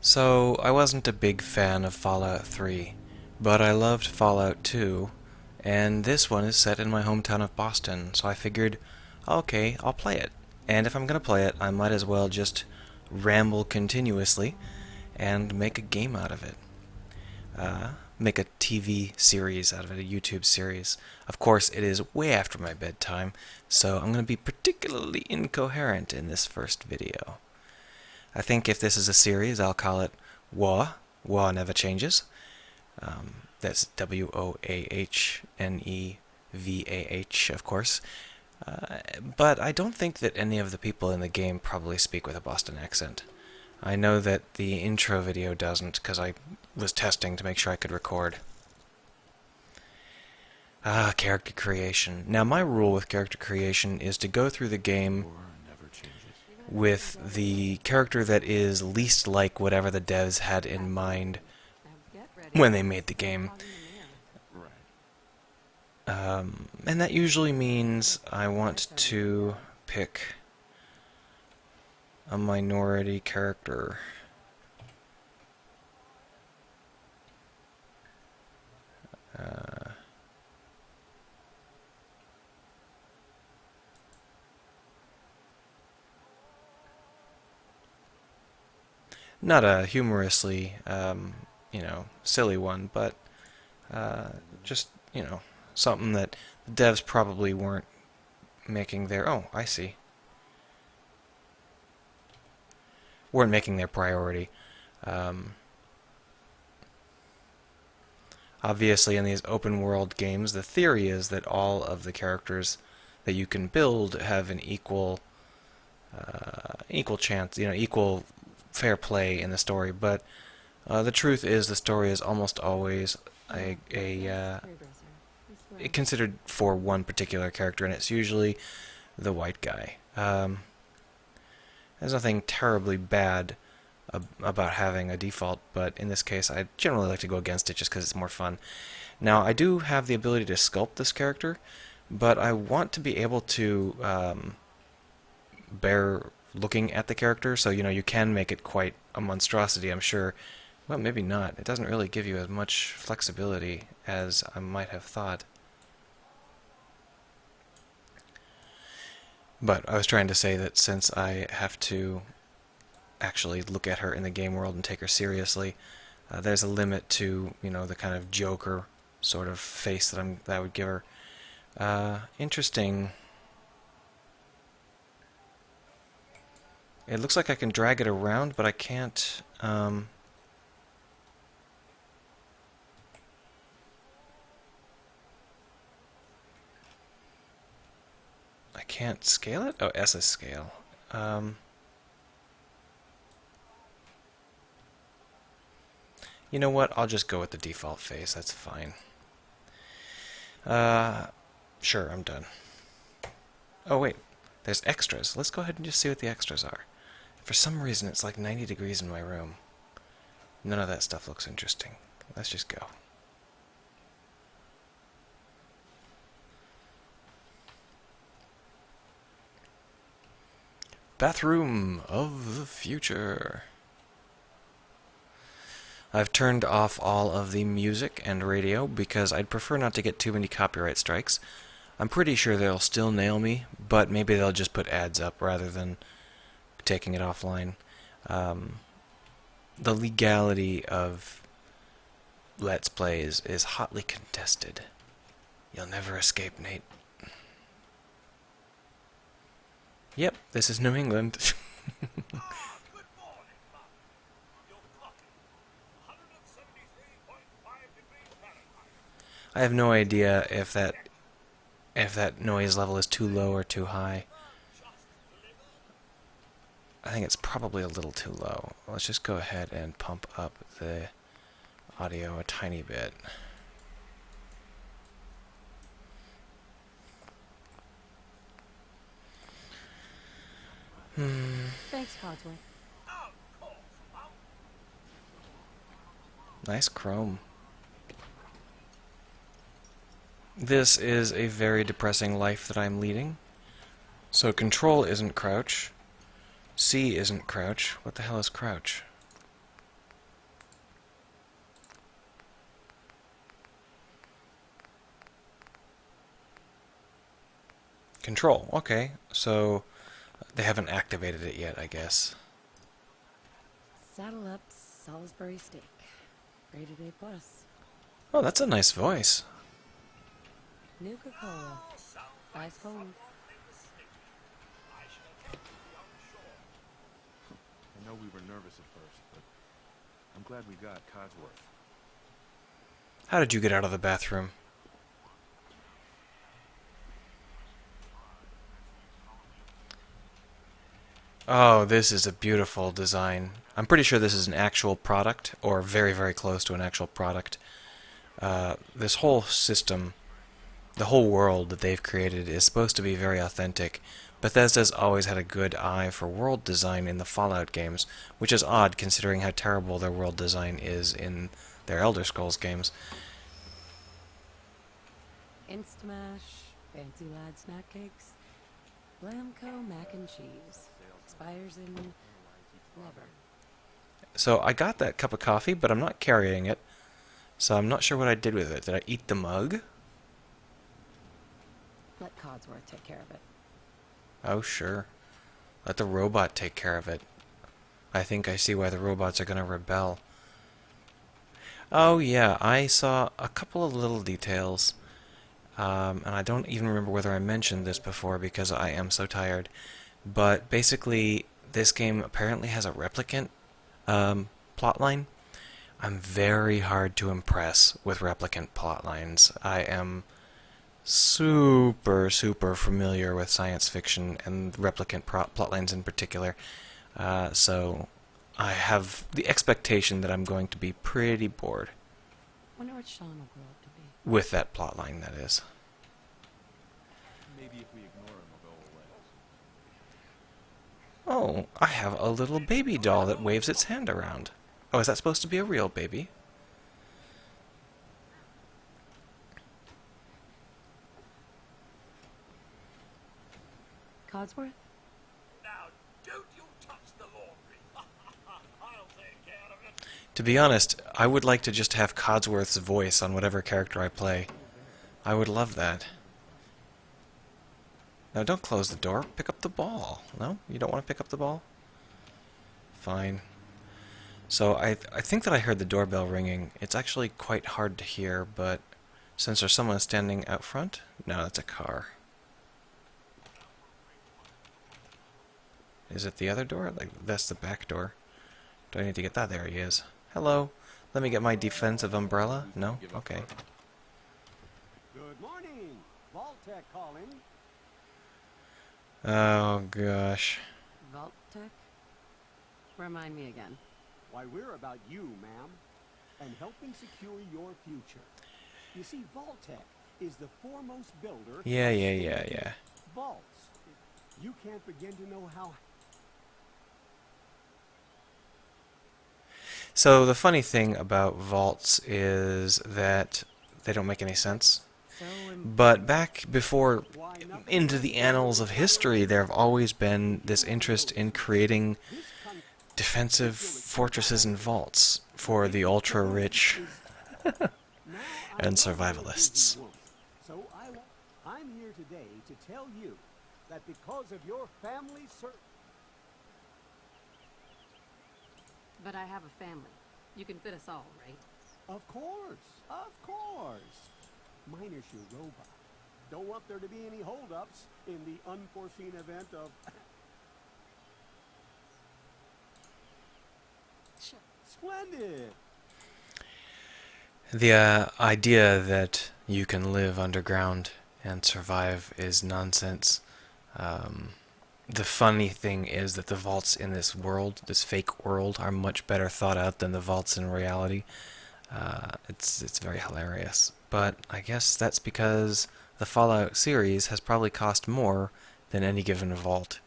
So, I wasn't a big fan of Fallout 3, but I loved Fallout 2, and this one is set in my hometown of Boston, so I figured, okay, I'll play it. And if I'm gonna play it, I might as well just ramble continuously and make a game out of it. Make a TV series out of it, a YouTube series. Of course, it is way after my bedtime, so I'm gonna be particularly incoherent in this first video. I think if this is a series, I'll call it Woah. Woah never changes. That's Woahnevah, of course. But I don't think that any of the people in the game probably speak with a Boston accent. I know that the intro video doesn't, because I was testing to make sure I could record. Character creation. Now, my rule with character creation is to go through the game with the character that is least like whatever the devs had in mind when they made the game. And that usually means I want to pick a minority character. Not a humorously, silly one, but just, something that the devs probably weren't making their... Oh, I see. Weren't making their priority. Obviously, in these open world games, the theory is that all of the characters that you can build have an equal chance, equal fair play in the story. But the truth is, the story is almost always considered for one particular character, and it's usually the white guy. There's nothing terribly bad about having a default, but in this case I generally like to go against it just because it's more fun. Now, I do have the ability to sculpt this character, but I want to be able to bear looking at the character, so you can make it quite a monstrosity, I'm sure. Well, maybe not. It doesn't really give you as much flexibility as I might have thought. But I was trying to say that since I have to actually look at her in the game world and take her seriously, there's a limit to, the kind of Joker sort of face that I would give her. Interesting. It looks like I can drag it around, but I can't... I can't scale it? Oh, S is scale. You know what? I'll just go with the default face. That's fine. Sure, I'm done. Oh, wait. There's extras. Let's go ahead and just see what the extras are. For some reason, it's like 90 degrees in my room. None of that stuff looks interesting. Let's just go. Bathroom of the future. I've turned off all of the music and radio because I'd prefer not to get too many copyright strikes. I'm pretty sure they'll still nail me, but maybe they'll just put ads up rather than taking it offline. The legality of Let's Plays is hotly contested. You'll never escape, Nate. Yep, this is New England. I have no idea if that noise level is too low or too high. I think it's probably a little too low. Let's just go ahead and pump up the audio a tiny bit. Thanks, Codsworth. Nice chrome. This is a very depressing life that I'm leading. So control isn't crouch. C isn't crouch. What the hell is crouch? Control. Okay, so they haven't activated it yet, I guess. Saddle up Salisbury steak. Rated A+. Oh, Oh, that's a nice voice. Nuka-Cola. Ice cold. I know we were nervous at first, but I'm glad we got Codsworth. How did you get out of the bathroom? Oh, this is a beautiful design. I'm pretty sure this is an actual product, or very, very close to an actual product. This whole system, the whole world that they've created is supposed to be very authentic. Bethesda's always had a good eye for world design in the Fallout games, which is odd considering how terrible their world design is in their Elder Scrolls games. Instamash. Fancy lad snack cakes. Blamco mac and cheese. Expires in... never. So I got that cup of coffee, but I'm not carrying it. So I'm not sure what I did with it. Did I eat the mug? Let Codsworth take care of it. Oh, sure. Let the robot take care of it. I think I see why the robots are going to rebel. Oh, yeah, I saw a couple of little details. And I don't even remember whether I mentioned this before because I am so tired. But basically, this game apparently has a replicant plotline. I'm very hard to impress with replicant plotlines. I am super, super familiar with science fiction and replicant plotlines in particular. So I have the expectation that I'm going to be pretty bored Wonder what Sean will grow up to be. with that plotline, that is. Maybe if we ignore him, he'll go away. Oh, I have a little baby doll that waves its hand around. Oh, is that supposed to be a real baby? Codsworth? Now, don't you touch the laundry. I'll take care of it. To be honest, I would like to just have Codsworth's voice on whatever character I play. I would love that. Now, don't close the door. Pick up the ball. No? You don't want to pick up the ball? Fine. So, I think that I heard the doorbell ringing. It's actually quite hard to hear, but since there's someone standing out front... No, that's a car. Is it the other door? Like, that's the back door. Do I need to get that? There he is. Hello. Let me get my defensive umbrella. No? Okay. Good morning. Vault-Tec calling. Oh, gosh. Vault-Tec? Remind me again. Why, we're about you, ma'am, and helping secure your future. You see, Vault-Tec is the foremost builder... Yeah. Vaults. You can't begin to know how... So the funny thing about vaults is that they don't make any sense. So But back before, into the annals of history, there have always been this interest in creating defensive fortresses and vaults for the ultra-rich and survivalists. So I'm here today to tell you that because of your family But I have a family. You can fit us all, right? Of course. Miner's your robot. Don't want there to be any holdups in the unforeseen event of... Sure. Splendid. The idea that you can live underground and survive is nonsense. The funny thing is that the vaults in this world, this fake world, are much better thought out than the vaults in reality. It's very hilarious. But I guess that's because the Fallout series has probably cost more than any given vault.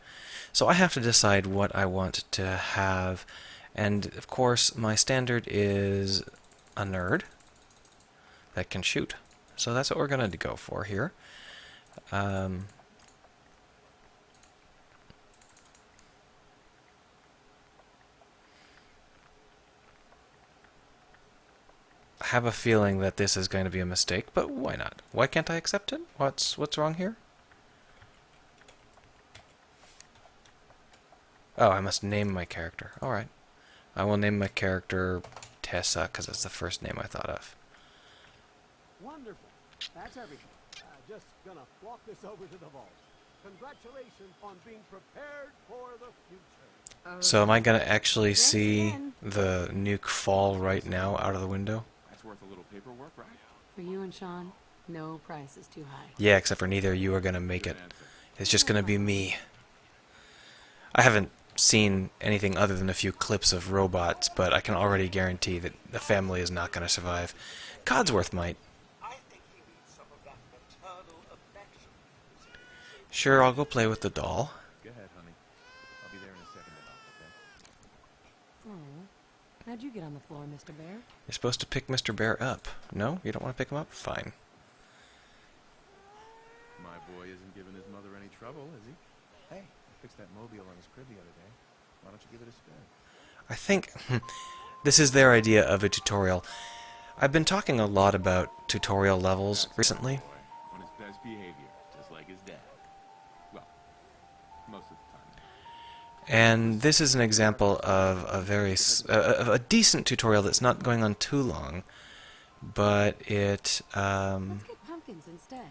So I have to decide what I want to have. And of course, my standard is a nerd that can shoot. So that's what we're going to go for here. I have a feeling that this is going to be a mistake, but why not? Why can't I accept it? What's wrong here? Oh, I must name my character. Alright. I will name my character Tessa, because that's the first name I thought of. Wonderful. That's everything. Just gonna walk this over to the vault. Congratulations on being prepared for the future. So am I going to actually Thanks see again. the nuke fall right now out of the window? That's worth a little paperwork, right? For you and Sean, no price is too high. Yeah, except for neither of you are going to make it. Good answer. It's just going to be me. I haven't seen anything other than a few clips of robots, but I can already guarantee that the family is not going to survive. Codsworth might. I think he needs some of that maternal affection. Sure, I'll go play with the doll. Go ahead, honey. I'll be there in a second to help, okay? Oh, how'd you get on the floor, Mr. Bear? You're supposed to pick Mr. Bear up. No? You don't want to pick him up? Fine. My boy isn't giving his mother any trouble, is he? Hey, I fixed that mobile on his crib the other day. Why don't you give it a spin? I think this is their idea of a tutorial. I've been talking a lot about tutorial levels recently. Boy, on his best behavior, just like his dad. Well, most of the time. And this is an example of of a decent tutorial that's not going on too long, but Let's get pumpkins instead.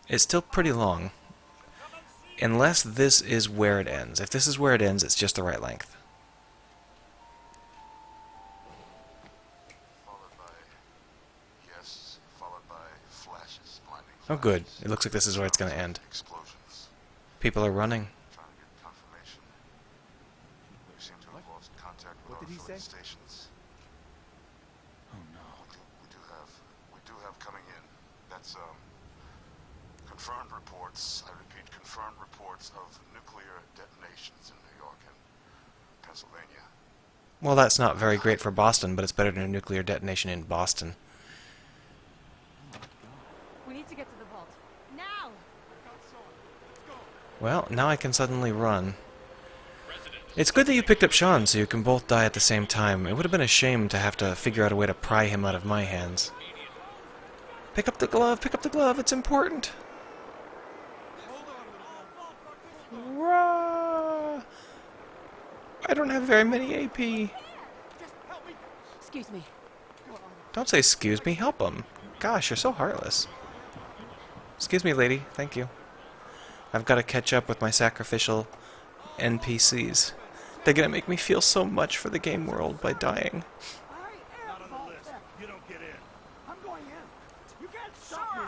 it's still pretty long. Unless this is where it ends. If this is where it ends, it's just the right length. Followed by yes, followed by flashes, blinding Oh good, flashes, it looks like this is where it's going to end. explosions. People are running. Trying to get confirmation. We seem to have lost contact with What our did he affiliate say? stations. Oh no. We do have coming in. That's confirmed reports. I repeat, confirmed reports of nuclear detonations in New York and Pennsylvania. Well, that's not very great for Boston, but it's better than a nuclear detonation in Boston. We need to get to the vault. Now! Well, now I can suddenly run. It's good that you picked up Sean, so you can both die at the same time. It would have been a shame to have to figure out a way to pry him out of my hands. Pick up the glove, it's important! Rah! I don't have very many AP. Excuse me. Don't say excuse me, help him. Gosh, you're so heartless. Excuse me, lady, thank you. I've got to catch up with my sacrificial NPCs. They're gonna make me feel so much for the game world by dying. Not on the list. You don't get in. I'm going in. You can't stop me.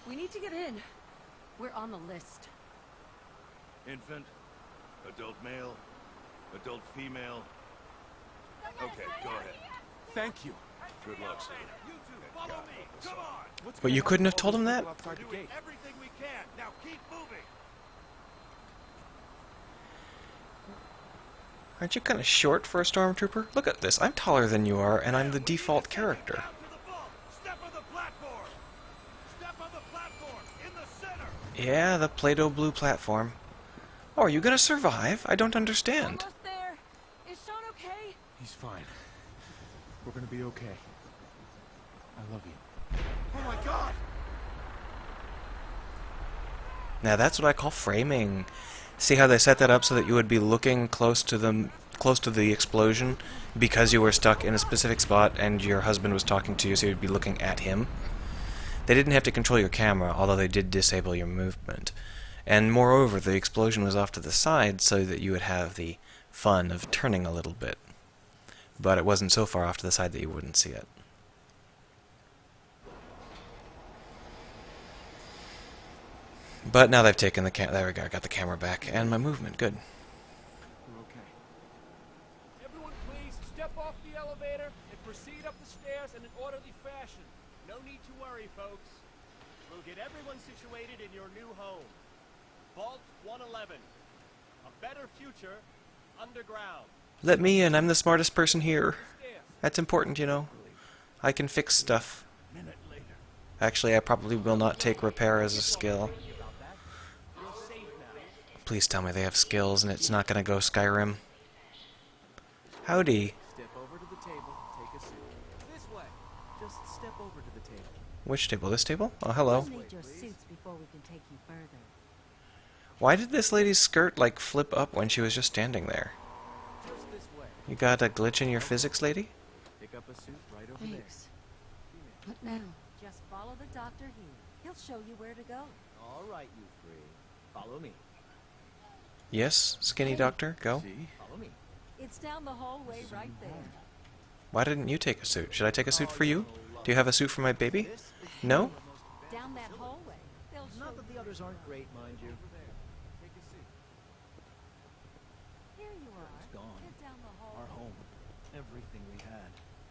We need to get in. We're on the list. Infant, adult male, adult female. Okay, go ahead. Thank you. Good luck, son. You two, follow me. Come on. But you couldn't have told him that? We're doing everything we can. Now keep moving. Aren't you kind of short for a stormtrooper? Look at this, I'm taller than you are, and I'm the default character. Down to the vault. Step on the platform. Step on the platform in the center. Yeah, the Play-Doh blue platform. Oh, are you gonna survive? I don't understand. Almost there. Is Sean okay? He's fine. We're gonna be okay. I love you. Oh my God. Now that's what I call framing. See how they set that up so that you would be looking close to the explosion because you were stuck in a specific spot and your husband was talking to you, so you'd be looking at him. They didn't have to control your camera, although they did disable your movement. And moreover, the explosion was off to the side so that you would have the fun of turning a little bit. But it wasn't so far off to the side that you wouldn't see it. But now they've taken the there we go, I got the camera back, and my movement, good. We're okay. Everyone please step off the elevator and proceed up the stairs in an orderly fashion. No need to worry, folks. We'll get everyone situated in your new home. Vault 111. A better future underground. Let me in, I'm the smartest person here. Stairs. That's important, you know. I can fix stuff. Minute later. Actually, I probably will not take repair as a skill. You're safe now. Please tell me they have skills and it's not gonna go Skyrim. Howdy. Step over to the table, take a seat. This way. Just step over to the table. Which table? This table? Oh, hello. We'll need your suits before we can take you further. Why did this lady's skirt, like, flip up when she was just standing there? Just this way. You got a glitch in your physics, lady? Pick up a suit right over Thanks. What now? Just follow the doctor here. He'll show you where to go. there. All right, you three. Follow me. Yes, skinny doctor, go. See? Follow me. It's down the hallway right there. Why didn't you take a suit? Should I take a suit for you? Do you have a suit for my baby? No? Down that hallway. They'll show Not that the others aren't great, mind you. Take a seat. Here you are. It's gone. Head down the Our hallway. home. Everything we had.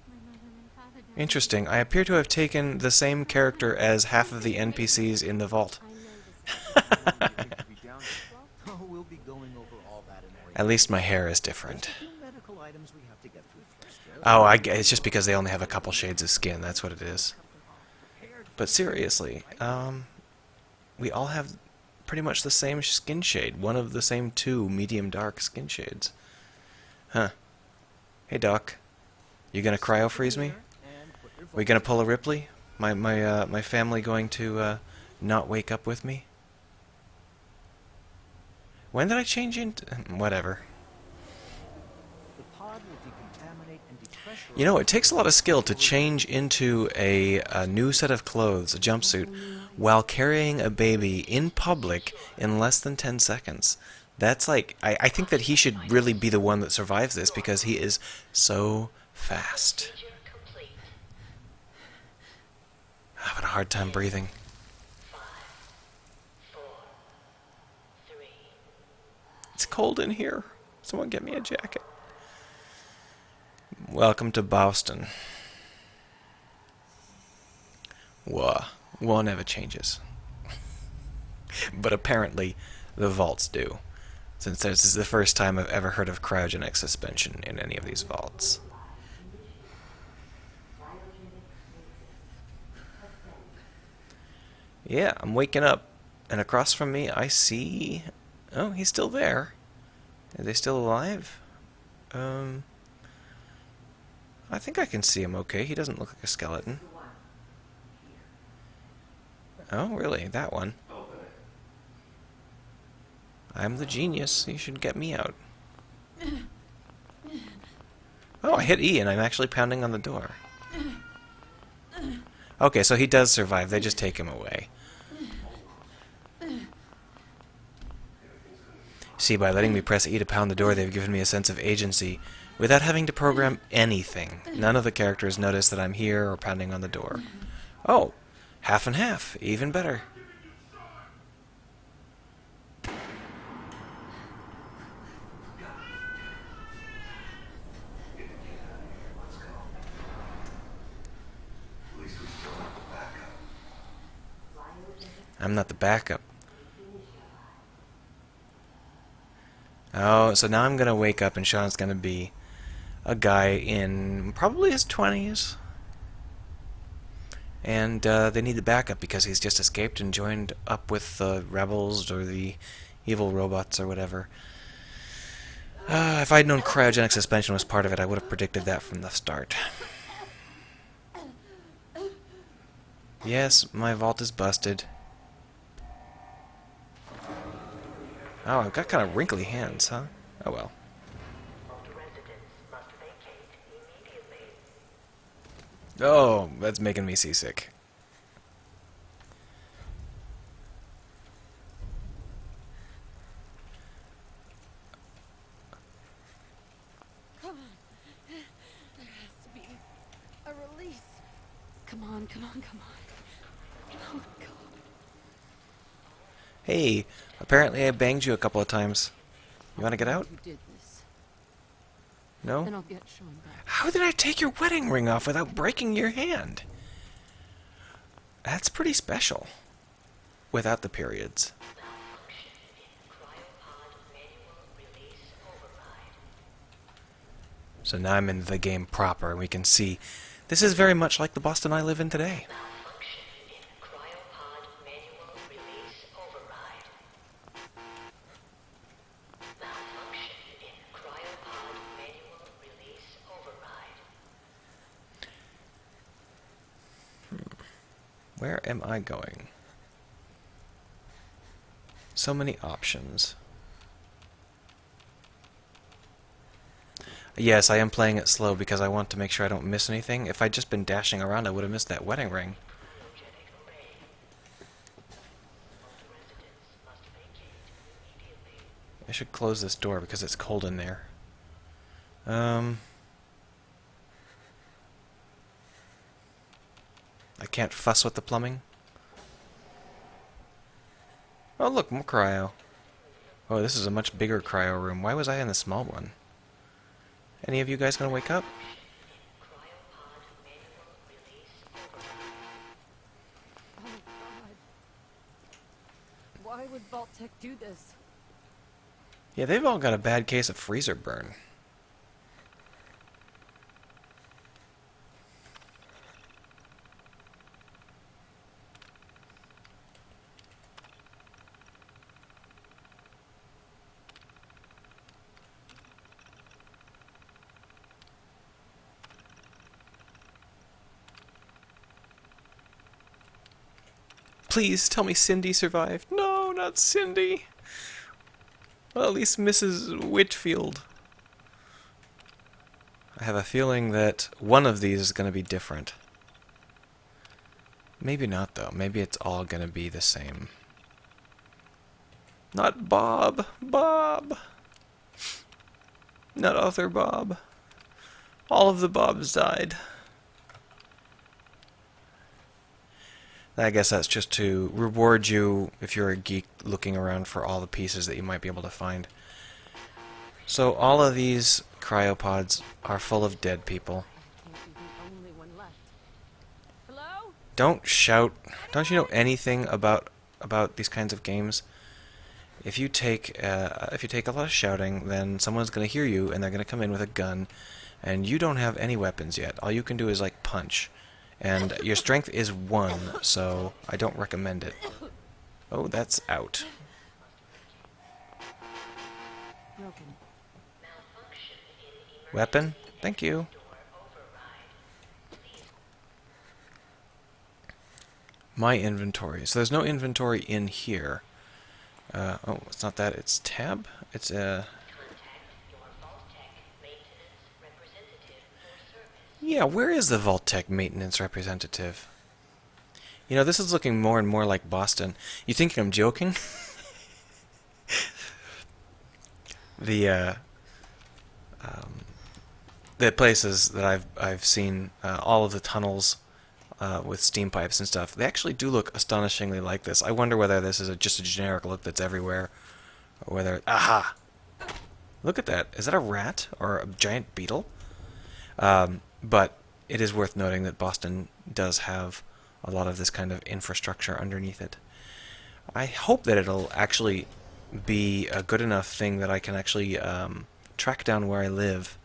My mother and father died. Interesting. I appear to have taken the same character as half of the NPCs in the vault. I know this. Be down there. Oh, we'll be going over all that in more. At least my hair is different. There's a few medical items we have to get through first. Oh, it's just because they only have a couple shades of skin. That's what it is. But seriously, we all have pretty much the same skin shade. One of the same two medium dark skin shades. Huh. Hey, Doc. You gonna cryo freeze me? We gonna pull a Ripley? My family going to not wake up with me? When did I change into... Whatever. The pod will decontaminate and depressurize. You know, it takes a lot of skill to change into a new set of clothes, a jumpsuit, while carrying a baby in public in less than 10 seconds. That's like... I think that he should really be the one that survives this because he is so fast. I'm having a hard time breathing. It's cold in here. Someone get me a jacket. Welcome to Boston. Woah. Woah never changes. But apparently, the vaults do. Since this is the first time I've ever heard of cryogenic suspension in any of these vaults. Yeah, I'm waking up. And across from me, I see... Oh, he's still there. Are they still alive? I think I can see him okay. He doesn't look like a skeleton. Oh, really? That one? I'm the genius. You should get me out. Oh, I hit E and I'm actually pounding on the door. Okay, so he does survive. They just take him away. See, by letting me press E to pound the door, they've given me a sense of agency without having to program anything. None of the characters notice that I'm here or pounding on the door. Oh, half and half. Even better. I'm not the backup. Oh, so now I'm gonna wake up and Sean's gonna be a guy in probably his 20s. And they need the backup because he's just escaped and joined up with the rebels or the evil robots or whatever. If I'd known cryogenic suspension was part of it, I would have predicted that from the start. Yes, my vault is busted. Oh, I've got kind of wrinkly hands, huh? Oh well. Oh, that's making me seasick. Come on. There has to be a release. Come on, come on, come on. Oh, God. Hey, apparently I banged you a couple of times. You want to get out? You did this. No? Then I'll get Sean back. How did I take your wedding ring off without breaking your hand? That's pretty special. Without the periods. So now I'm in the game proper, and we can see this is very much like the Boston I live in today. Where am I going? So many options. Yes, I am playing it slow because I want to make sure I don't miss anything. If I'd just been dashing around, I would have missed that wedding ring. I should close this door because it's cold in there. I can't fuss with the plumbing. Oh look, more cryo. Oh, this is a much bigger cryo room. Why was I in the small one? Any of you guys gonna wake up? Oh, God. Why would Vault-Tec do this? Yeah, they've all got a bad case of freezer burn. Please tell me Cindy survived. No, not Cindy. Well, at least Mrs. Whitfield. I have a feeling that one of these is going to be different. Maybe not, though. Maybe it's all going to be the same. Not Bob. Bob. Not other Bob. All of the Bobs died. I guess that's just to reward you if you're a geek looking around for all the pieces that you might be able to find. So all of these cryopods are full of dead people. I can't be the only one left. Hello? Don't shout. Don't you know anything about these kinds of games? If you take a lot of shouting, then someone's going to hear you and they're going to come in with a gun, and you don't have any weapons yet. All you can do is like punch. And your strength is 1, so I don't recommend it. Oh, that's out. Broken. Weapon? Thank you. My inventory. So there's no inventory in here. Oh, it's not that. It's tab? It's a... Yeah, where is the Vault-Tec maintenance representative? You know, this is looking more and more like Boston. You think I'm joking? The places that I've seen, all of the tunnels with steam pipes and stuff, they actually do look astonishingly like this. I wonder whether this is just a generic look that's everywhere, or whether... Aha! Look at that. Is that a rat or a giant beetle? But it is worth noting that Boston does have a lot of this kind of infrastructure underneath it. I hope that it'll actually be a good enough thing that I can actually track down where I live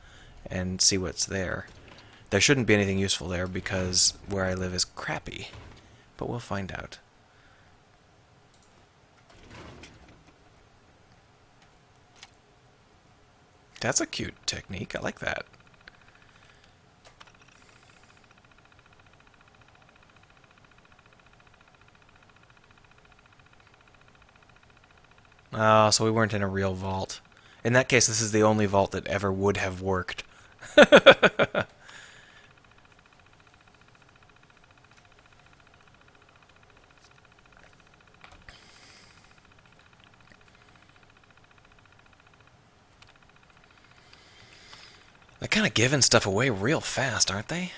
and see what's there. There shouldn't be anything useful there because where I live is crappy, but we'll find out. That's a cute technique. I like that. Oh, so we weren't in a real vault. In that case, this is the only vault that ever would have worked. They're kind of giving stuff away real fast, aren't they?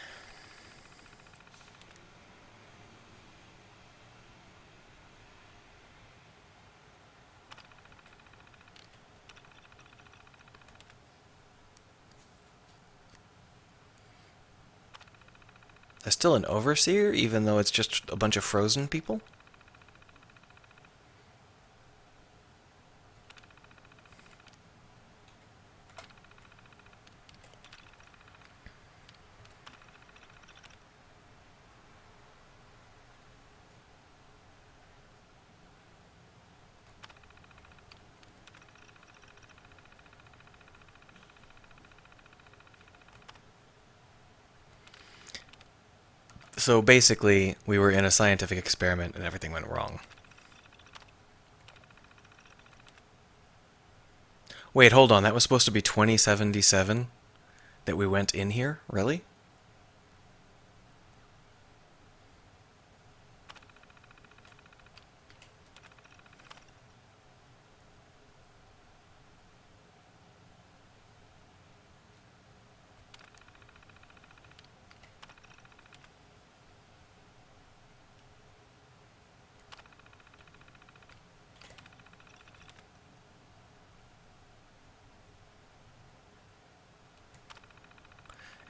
There's still an overseer, even though it's just a bunch of frozen people? So basically, we were in a scientific experiment and everything went wrong. Wait, hold on. That was supposed to be 2077 that we went in here? Really?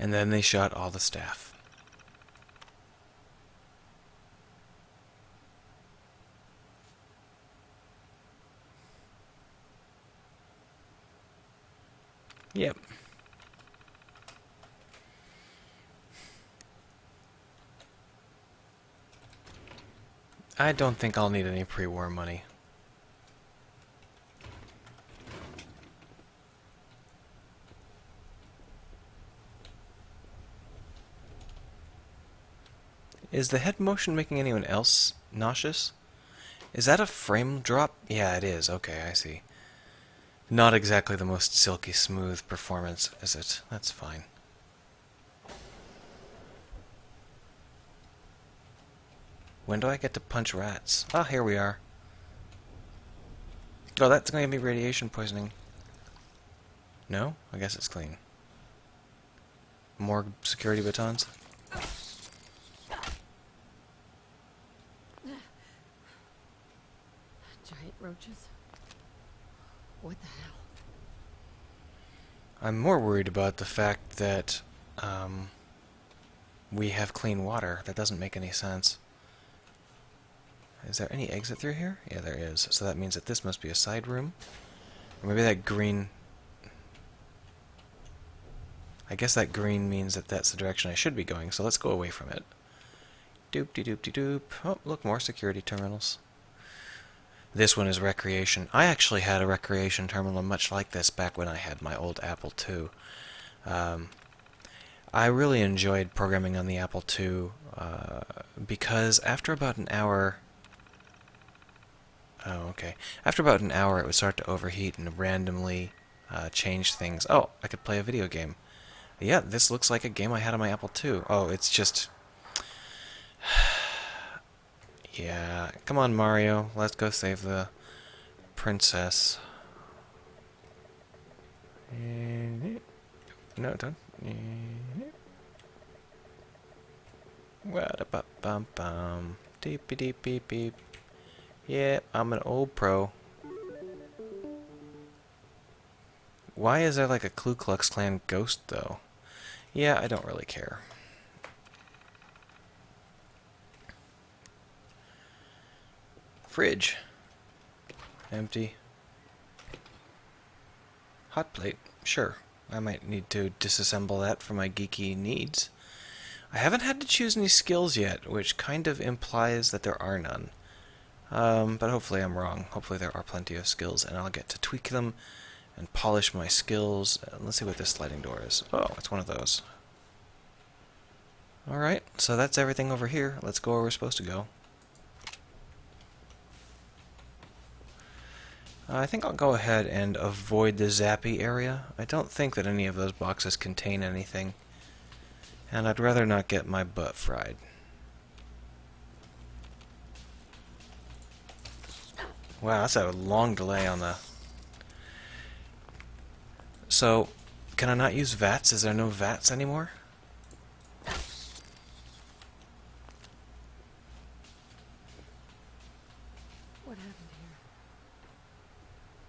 And then they shot all the staff. Yep. I don't think I'll need any pre-war money. Is the head motion making anyone else nauseous? Is that a frame drop? Yeah, it is. Okay, I see. Not exactly the most silky smooth performance, is it? That's fine. When do I get to punch rats? Ah, here we are. Oh, that's going to give me radiation poisoning. No? I guess it's clean. More security batons? Giant roaches? What the hell? I'm more worried about the fact that we have clean water. That doesn't make any sense. Is there any exit through here? Yeah, there is. So that means that this must be a side room. Or maybe that green... I guess that green means that that's the direction I should be going, so let's go away from it. Doop-de-doop-de-doop. Oh, look, more security terminals. This one is recreation. I actually had a recreation terminal much like this back when I had my old Apple II. I really enjoyed programming on the Apple II because after about an hour... Oh, okay. After about an hour, it would start to overheat and randomly change things. Oh, I could play a video game. Yeah, this looks like a game I had on my Apple II. Oh, it's just... Yeah, come on, Mario. Let's go save the princess. No, don't. Wa-da-ba-bum-bum. Deep-a-deep-beep-beep. Yeah, I'm an old pro. Why is there like a Ku Klux Klan ghost, though? Yeah, I don't really care. Fridge. Empty. Hot plate. Sure. I might need to disassemble that for my geeky needs. I haven't had to choose any skills yet, which kind of implies that there are none. But hopefully I'm wrong. Hopefully there are plenty of skills, and I'll get to tweak them and polish my skills. Let's see what this sliding door is. Oh, it's one of those. Alright, so that's everything over here. Let's go where we're supposed to go. I think I'll go ahead and avoid the zappy area. I don't think that any of those boxes contain anything. And I'd rather not get my butt fried. Wow, that's a long delay on the... So, can I not use VATs? Is there no VATs anymore? What happened here?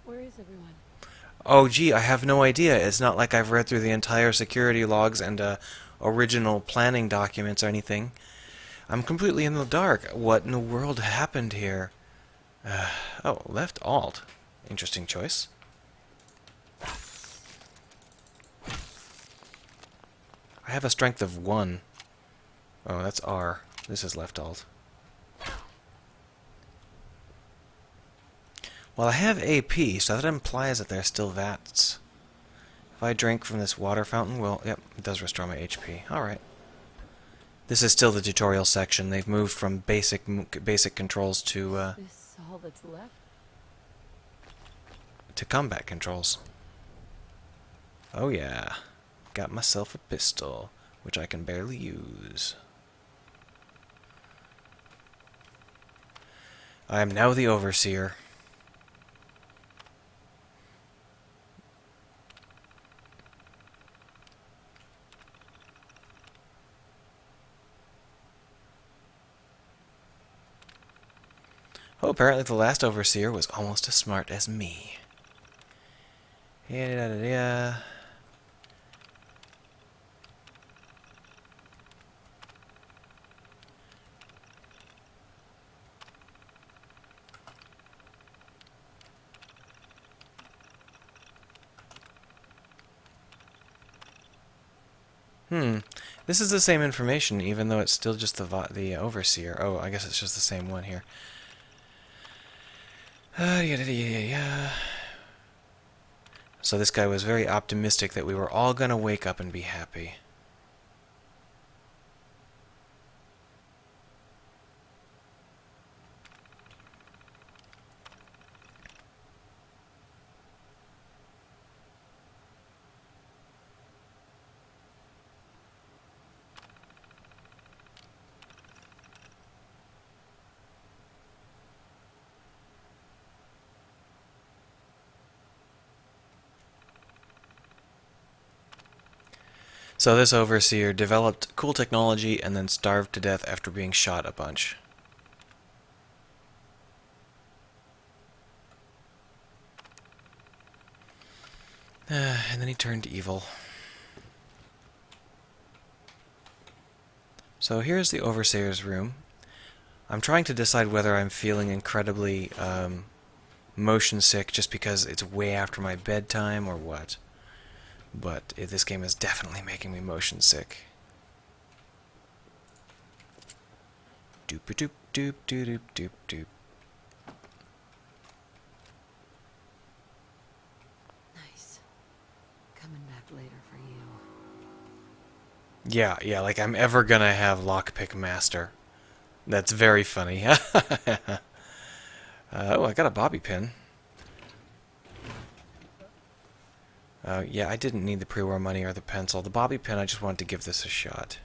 Where is everyone? Oh, gee, I have no idea. It's not like I've read through the entire security logs and original planning documents or anything. I'm completely in the dark. What in the world happened here? Oh, left alt. Interesting choice. I have a strength of 1. Oh, that's R. This is left alt. Well, I have AP, so that implies that there's still VATs. If I drink from this water fountain, well, yep, it does restore my HP. Alright. This is still the tutorial section. They've moved from basic controls to Is this all that's left? combat controls. Oh yeah, got myself a pistol, which I can barely use. I am now the Overseer. Oh, apparently the last Overseer was almost as smart as me. Yeah. This is the same information, even though it's still just the Overseer. Oh, I guess it's just the same one here. Yeah. So this guy was very optimistic that we were all gonna wake up and be happy. So this Overseer developed cool technology and then starved to death after being shot a bunch. And then he turned evil. So here's the Overseer's room. I'm trying to decide whether I'm feeling incredibly motion sick just because it's way after my bedtime or what. But this game is definitely making me motion sick. Doop doop doop doop doop doop doop. Nice. Coming back later for you. Yeah, like I'm ever gonna have Lockpick Master. That's very funny. Oh, I got a bobby pin. Yeah, I didn't need the pre-war money or the pencil. The bobby pin, I just wanted to give this a shot.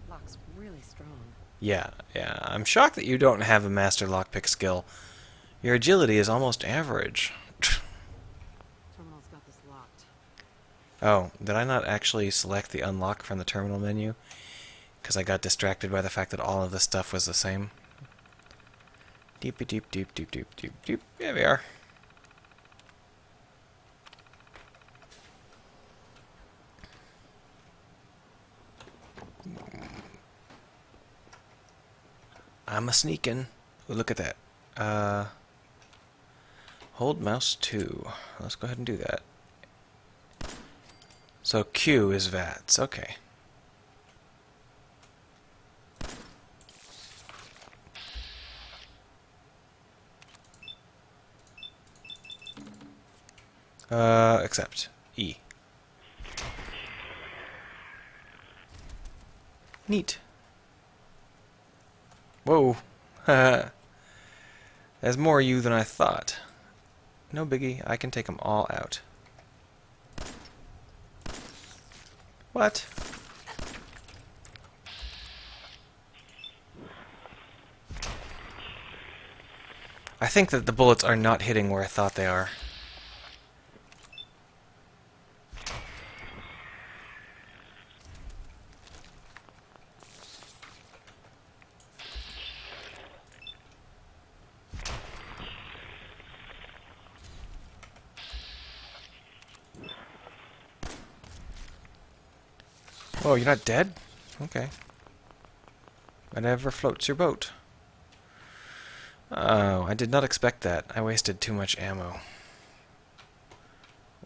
Lock's really strong. Yeah. I'm shocked that you don't have a master lockpick skill. Your agility is almost average. Terminal's got this locked. Oh, did I not actually select the unlock from the terminal menu? Because I got distracted by the fact that all of the stuff was the same. Deep deep deep deep deep deep deep. There we are. I'm a sneaking. Ooh, look at that. Hold mouse 2. Let's go ahead and do that. So Q is VATS. Okay. Accept. E. Neat. Whoa. There's more of you than I thought. No biggie, I can take them all out. What? I think that the bullets are not hitting where I thought they are. Oh, you're not dead? Okay. Whatever floats your boat. Oh, I did not expect that. I wasted too much ammo.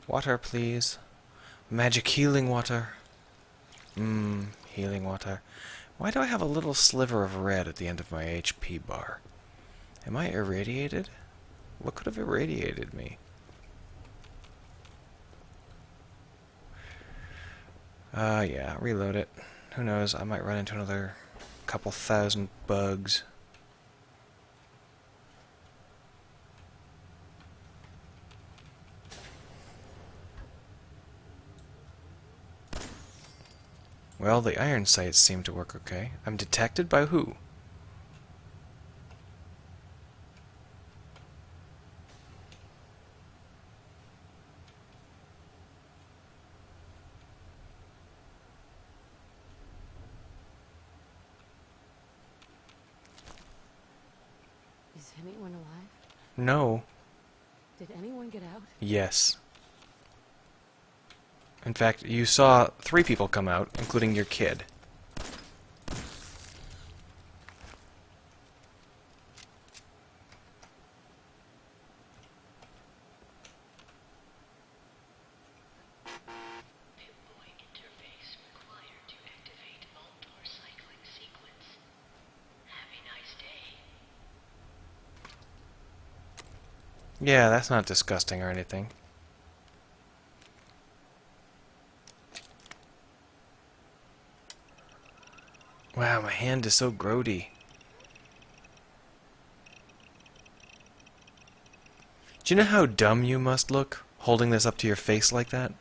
Water, please. Magic healing water. Healing water. Why do I have a little sliver of red at the end of my HP bar? Am I irradiated? What could have irradiated me? Yeah, reload it. Who knows, I might run into another couple thousand bugs. Well, the iron sights seem to work okay. I'm detected by who? Is anyone alive? No. Did anyone get out? Yes. In fact, you saw 3 people come out, including your kid. Yeah, that's not disgusting or anything. Wow, my hand is so grody. Do you know how dumb you must look, holding this up to your face like that?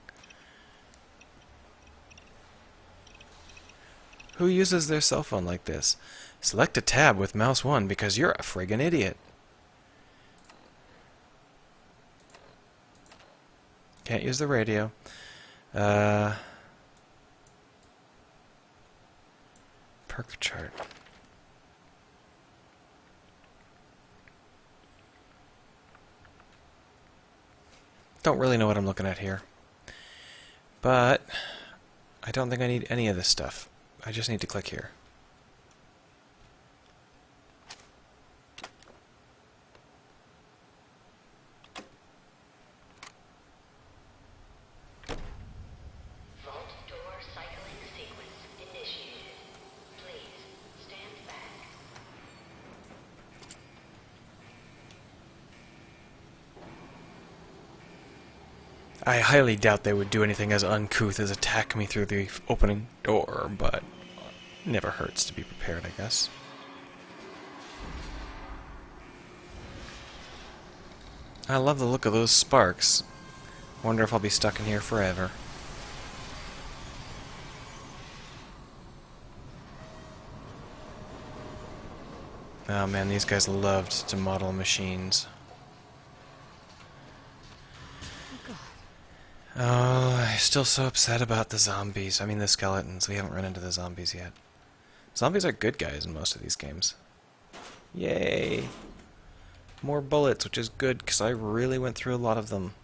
Who uses their cell phone like this? Select a tab with mouse 1 because you're a friggin' idiot. Can't use the radio. Perk chart. Don't really know what I'm looking at here. But I don't think I need any of this stuff. I just need to click here. Vault door cycling sequence initiated. Please stand back. I highly doubt they would do anything as uncouth as attack me through the opening door, but never hurts to be prepared, I guess. I love the look of those sparks. Wonder if I'll be stuck in here forever. Oh man, these guys loved to model machines. Oh, I'm still so upset about the zombies. I mean the skeletons. We haven't run into the zombies yet. Zombies are good guys in most of these games. Yay! More bullets, which is good, because I really went through a lot of them.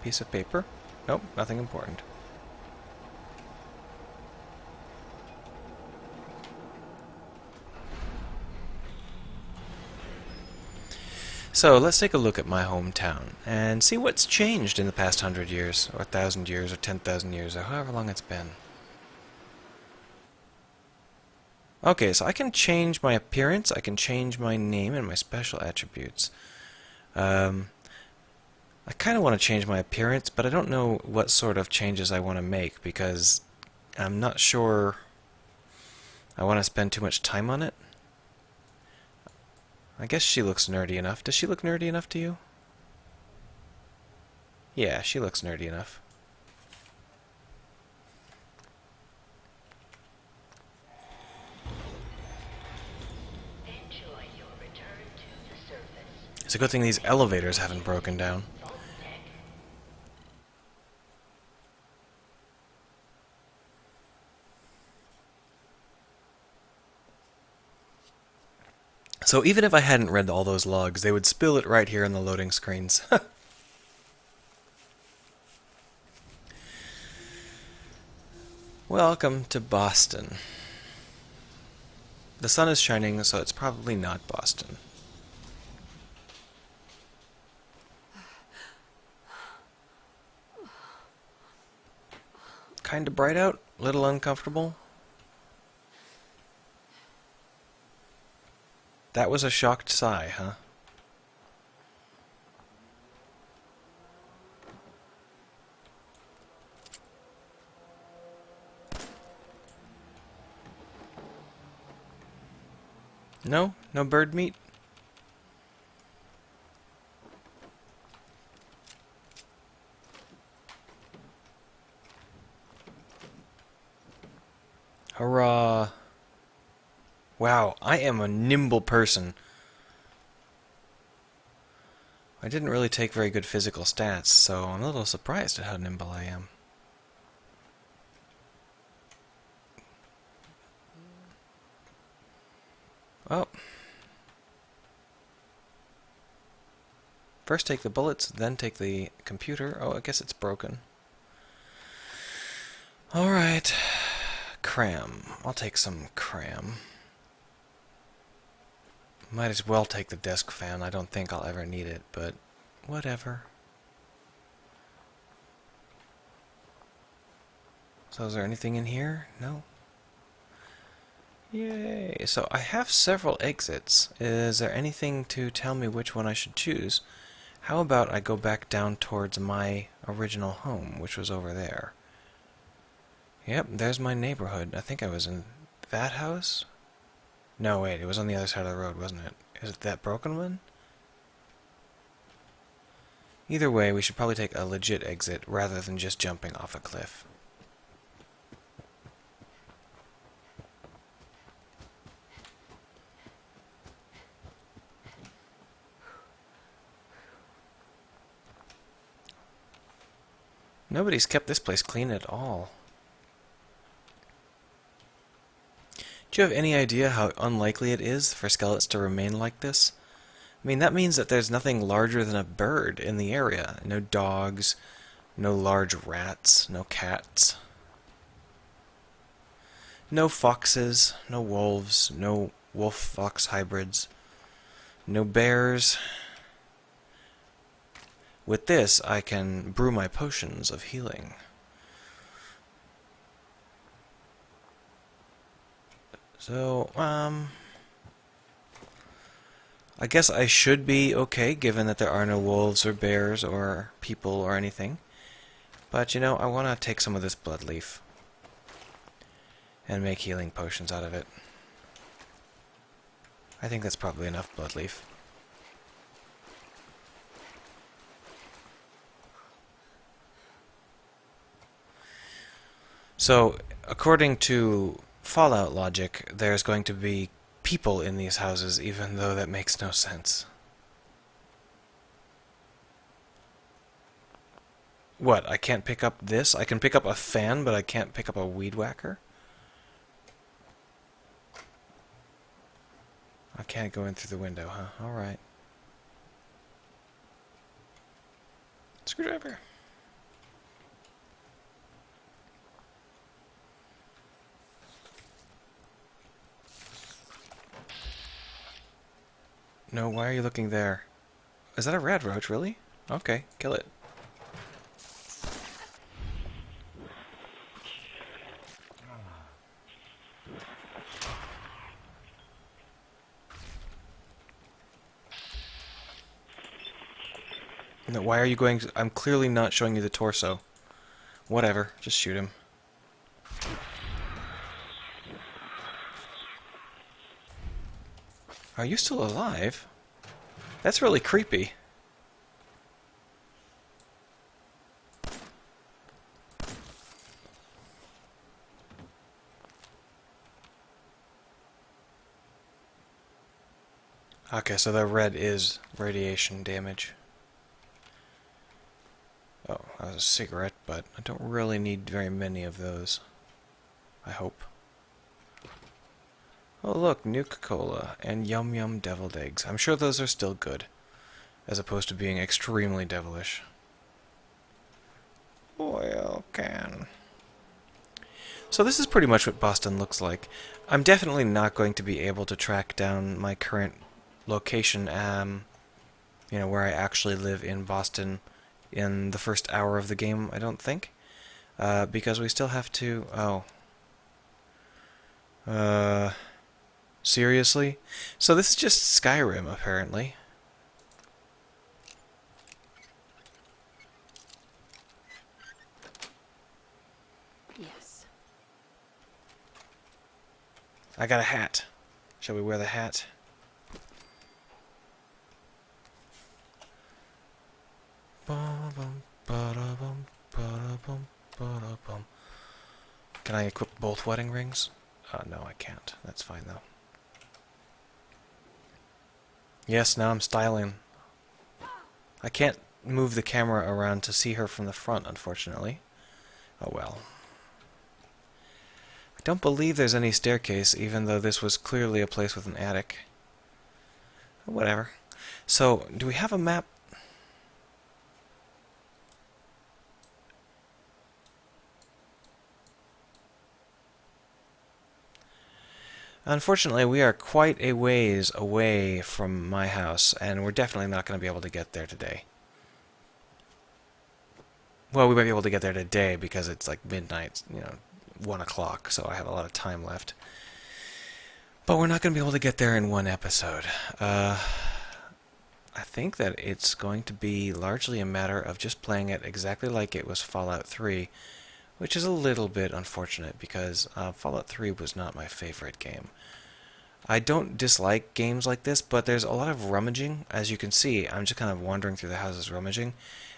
Piece of paper? Nope, nothing important. So, let's take a look at my hometown, and see what's changed in the past 100 years, or 1,000 years, or 10,000 years, or however long it's been. Okay, so I can change my appearance, I can change my name and my special attributes. I kind of want to change my appearance, but I don't know what sort of changes I want to make, because I'm not sure I want to spend too much time on it. I guess she looks nerdy enough. Does she look nerdy enough to you? Yeah, she looks nerdy enough. Enjoy your return to the surface. It's a good thing these elevators haven't broken down. Vault deck. So even if I hadn't read all those logs, they would spill it right here in the loading screens. Welcome to Boston. The sun is shining, so it's probably not Boston. Kinda bright out, little uncomfortable. That was a shocked sigh, huh? No? No bird meat? Hurrah! Wow, I am a nimble person. I didn't really take very good physical stats, so I'm a little surprised at how nimble I am. Oh. First take the bullets, then take the computer. Oh, I guess it's broken. Alright. Cram. I'll take some cram. Might as well take the desk fan. I don't think I'll ever need it, but whatever. So is there anything in here? No? Yay! So I have several exits. Is there anything to tell me which one I should choose? How about I go back down towards my original home, which was over there? Yep, there's my neighborhood. I think I was in that house? No, wait, it was on the other side of the road, wasn't it? Is it that broken one? Either way, we should probably take a legit exit rather than just jumping off a cliff. Nobody's kept this place clean at all. Do you have any idea how unlikely it is for skeletons to remain like this? I mean, that means that there's nothing larger than a bird in the area. No dogs, no large rats, no cats. No foxes, no wolves, no wolf-fox hybrids, no bears. With this, I can brew my potions of healing. So, I guess I should be okay, given that there are no wolves or bears or people or anything. But, you know, I want to take some of this blood leaf and make healing potions out of it. I think that's probably enough blood leaf. So, according to Fallout logic, there's going to be people in these houses, even though that makes no sense. What, I can't pick up this? I can pick up a fan, but I can't pick up a weed whacker? I can't go in through the window, huh? Alright. Screwdriver. No, why are you looking there? Is that a rad roach, really? Okay, kill it. No, why are you going to... I'm clearly not showing you the torso. Whatever, just shoot him. Are you still alive? That's really creepy. Okay, so the red is radiation damage. Oh, that was a cigarette, but I don't really need very many of those. I hope. Oh look, Nuka-Cola and Yum Yum deviled eggs. I'm sure those are still good, as opposed to being extremely devilish. Oil can. So this is pretty much what Boston looks like. I'm definitely not going to be able to track down my current location, you know, where I actually live in Boston in the first hour of the game, I don't think. Because we still have to... seriously? So this is just Skyrim, apparently. Yes. I got a hat. Shall we wear the hat? Can I equip both wedding rings? No, I can't. That's fine, though. Yes, now I'm styling. I can't move the camera around to see her from the front, unfortunately. Oh well. I don't believe there's any staircase, even though this was clearly a place with an attic. Whatever. So, do we have a map? Unfortunately, we are quite a ways away from my house, and we're definitely not going to be able to get there today. Well, we might be able to get there today because it's like midnight, 1 o'clock, so I have a lot of time left. But we're not going to be able to get there in one episode. I think that it's going to be largely a matter of just playing it exactly like it was Fallout 3, which is a little bit unfortunate because Fallout 3 was not my favorite game. I don't dislike games like this, but there's a lot of rummaging. As you can see, I'm just kind of wandering through the houses rummaging.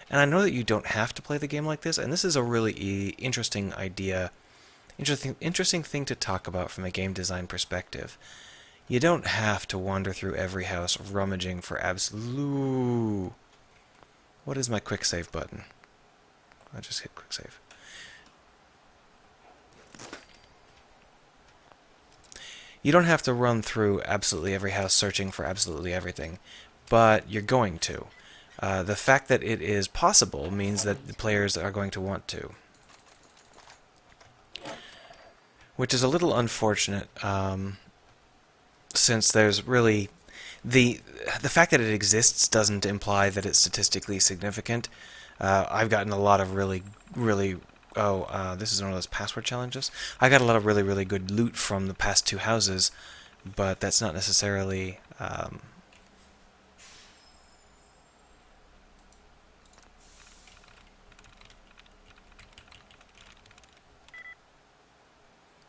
And I know that you don't have to play the game like this, and this is a really interesting idea, interesting thing to talk about from a game design perspective. You don't have to wander through every house rummaging for absolute... What is my quick save button? I just hit quick save. You don't have to run through absolutely every house searching for absolutely everything, but you're going to. The fact that it is possible means that the players are going to want to. Which is a little unfortunate, since there's really... The fact that it exists doesn't imply that it's statistically significant. I've gotten a lot of really this is one of those password challenges. I got a lot of really good loot from the past 2 houses, but that's not necessarily...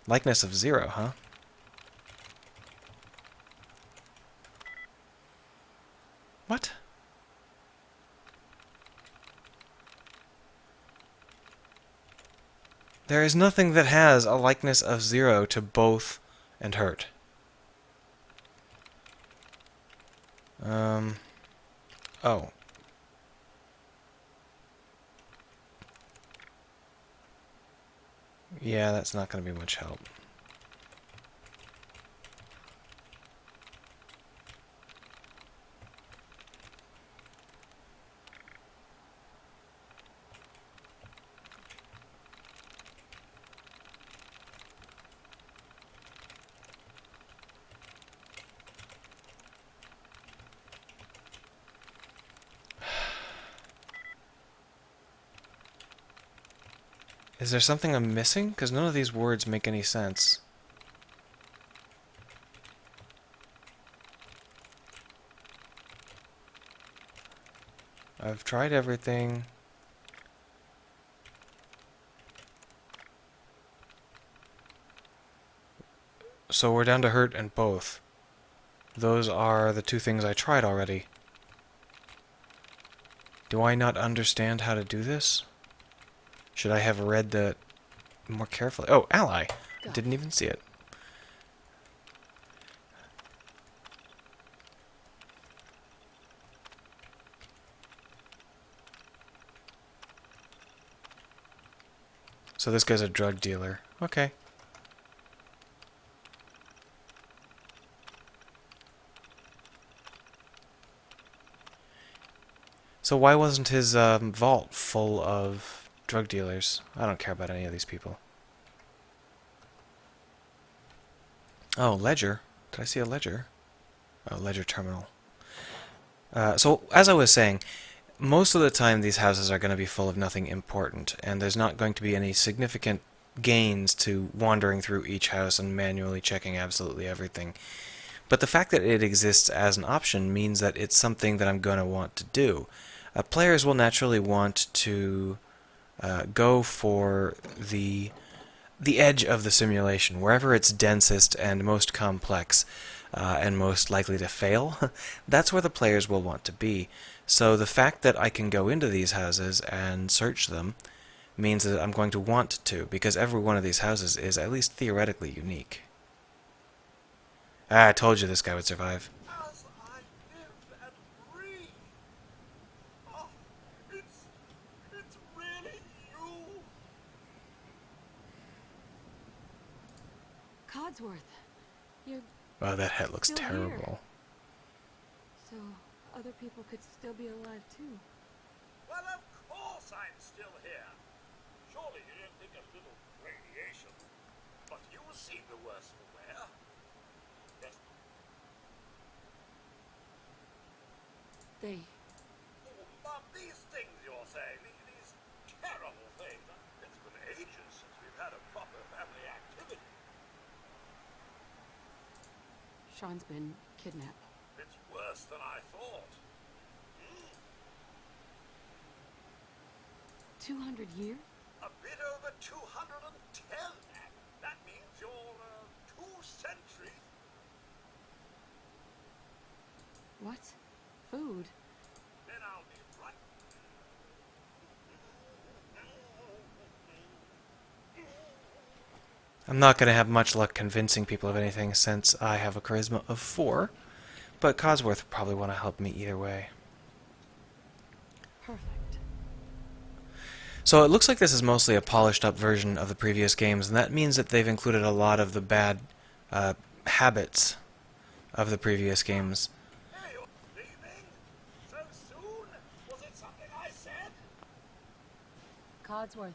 Likeness of 0, huh? What? There is nothing that has a likeness of 0 to both and hurt. Oh. Yeah, that's not going to be much help. Is there something I'm missing? Because none of these words make any sense. I've tried everything. So we're down to hurt and both. Those are the 2 things I tried already. Do I not understand how to do this? Should I have read that more carefully? Oh, ally! I didn't even see it. So this guy's a drug dealer. Okay. So why wasn't his vault full of drug dealers? I don't care about any of these people. Oh, ledger. Did I see a ledger? Oh, ledger terminal. So, as I was saying, most of the time these houses are going to be full of nothing important, and there's not going to be any significant gains to wandering through each house and manually checking absolutely everything. But the fact that it exists as an option means that it's something that I'm going to want to do. Players will naturally want to go for the edge of the simulation, wherever it's densest and most complex and most likely to fail. That's where the players will want to be. So the fact that I can go into these houses and search them means that I'm going to want to, because every one of these houses is at least theoretically unique. Ah, I told you this guy would survive. As I live and breathe. Oh, it's really you. Codsworth, you're Wow, that hat looks still here. terrible. So other people could still be alive too. Well, of course I'm still here. Surely you didn't think a little radiation. But you've seen the worst for wear. Yes. They But these things you're saying, these terrible things, it's been ages since we've had a proper family activity. Sean's been kidnapped. It's worse than I thought. 200 years? A bit over 210. That means you're 2 centuries. What? Food? Then I'll be right. I'm not going to have much luck convincing people of anything since I have a charisma of 4, but Codsworth would probably want to help me either way. Perfect. So it looks like this is mostly a polished up version of the previous games, and that means that they've included a lot of the bad habits of the previous games. Hey, you're leaving? So soon? Was it something I said? Codsworth.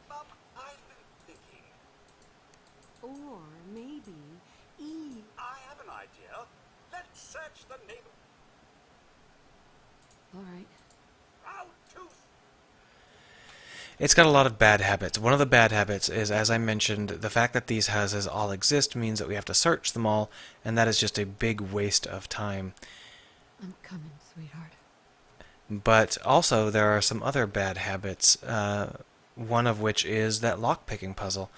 Mum, I've been thinking. Or maybe Eve. I have an idea. Let's search the neighbor. All right. Proud tooth. It's got a lot of bad habits. One of the bad habits is, as I mentioned, the fact that these houses all exist means that we have to search them all, and that is just a big waste of time. I'm coming, sweetheart. But also, there are some other bad habits, one of which is that lockpicking puzzle.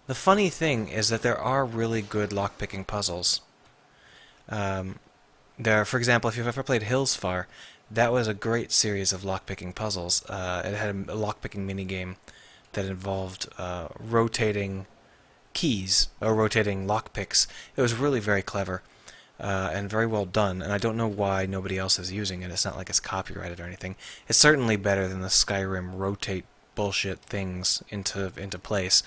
The funny thing is that there are really good lockpicking puzzles. For example, if you've ever played Hillsfar, that was a great series of lockpicking puzzles. It had a lockpicking minigame that involved rotating keys, or rotating lockpicks. It was really very clever and very well done, and I don't know why nobody else is using it. It's not like it's copyrighted or anything. It's certainly better than the Skyrim rotate bullshit things into place,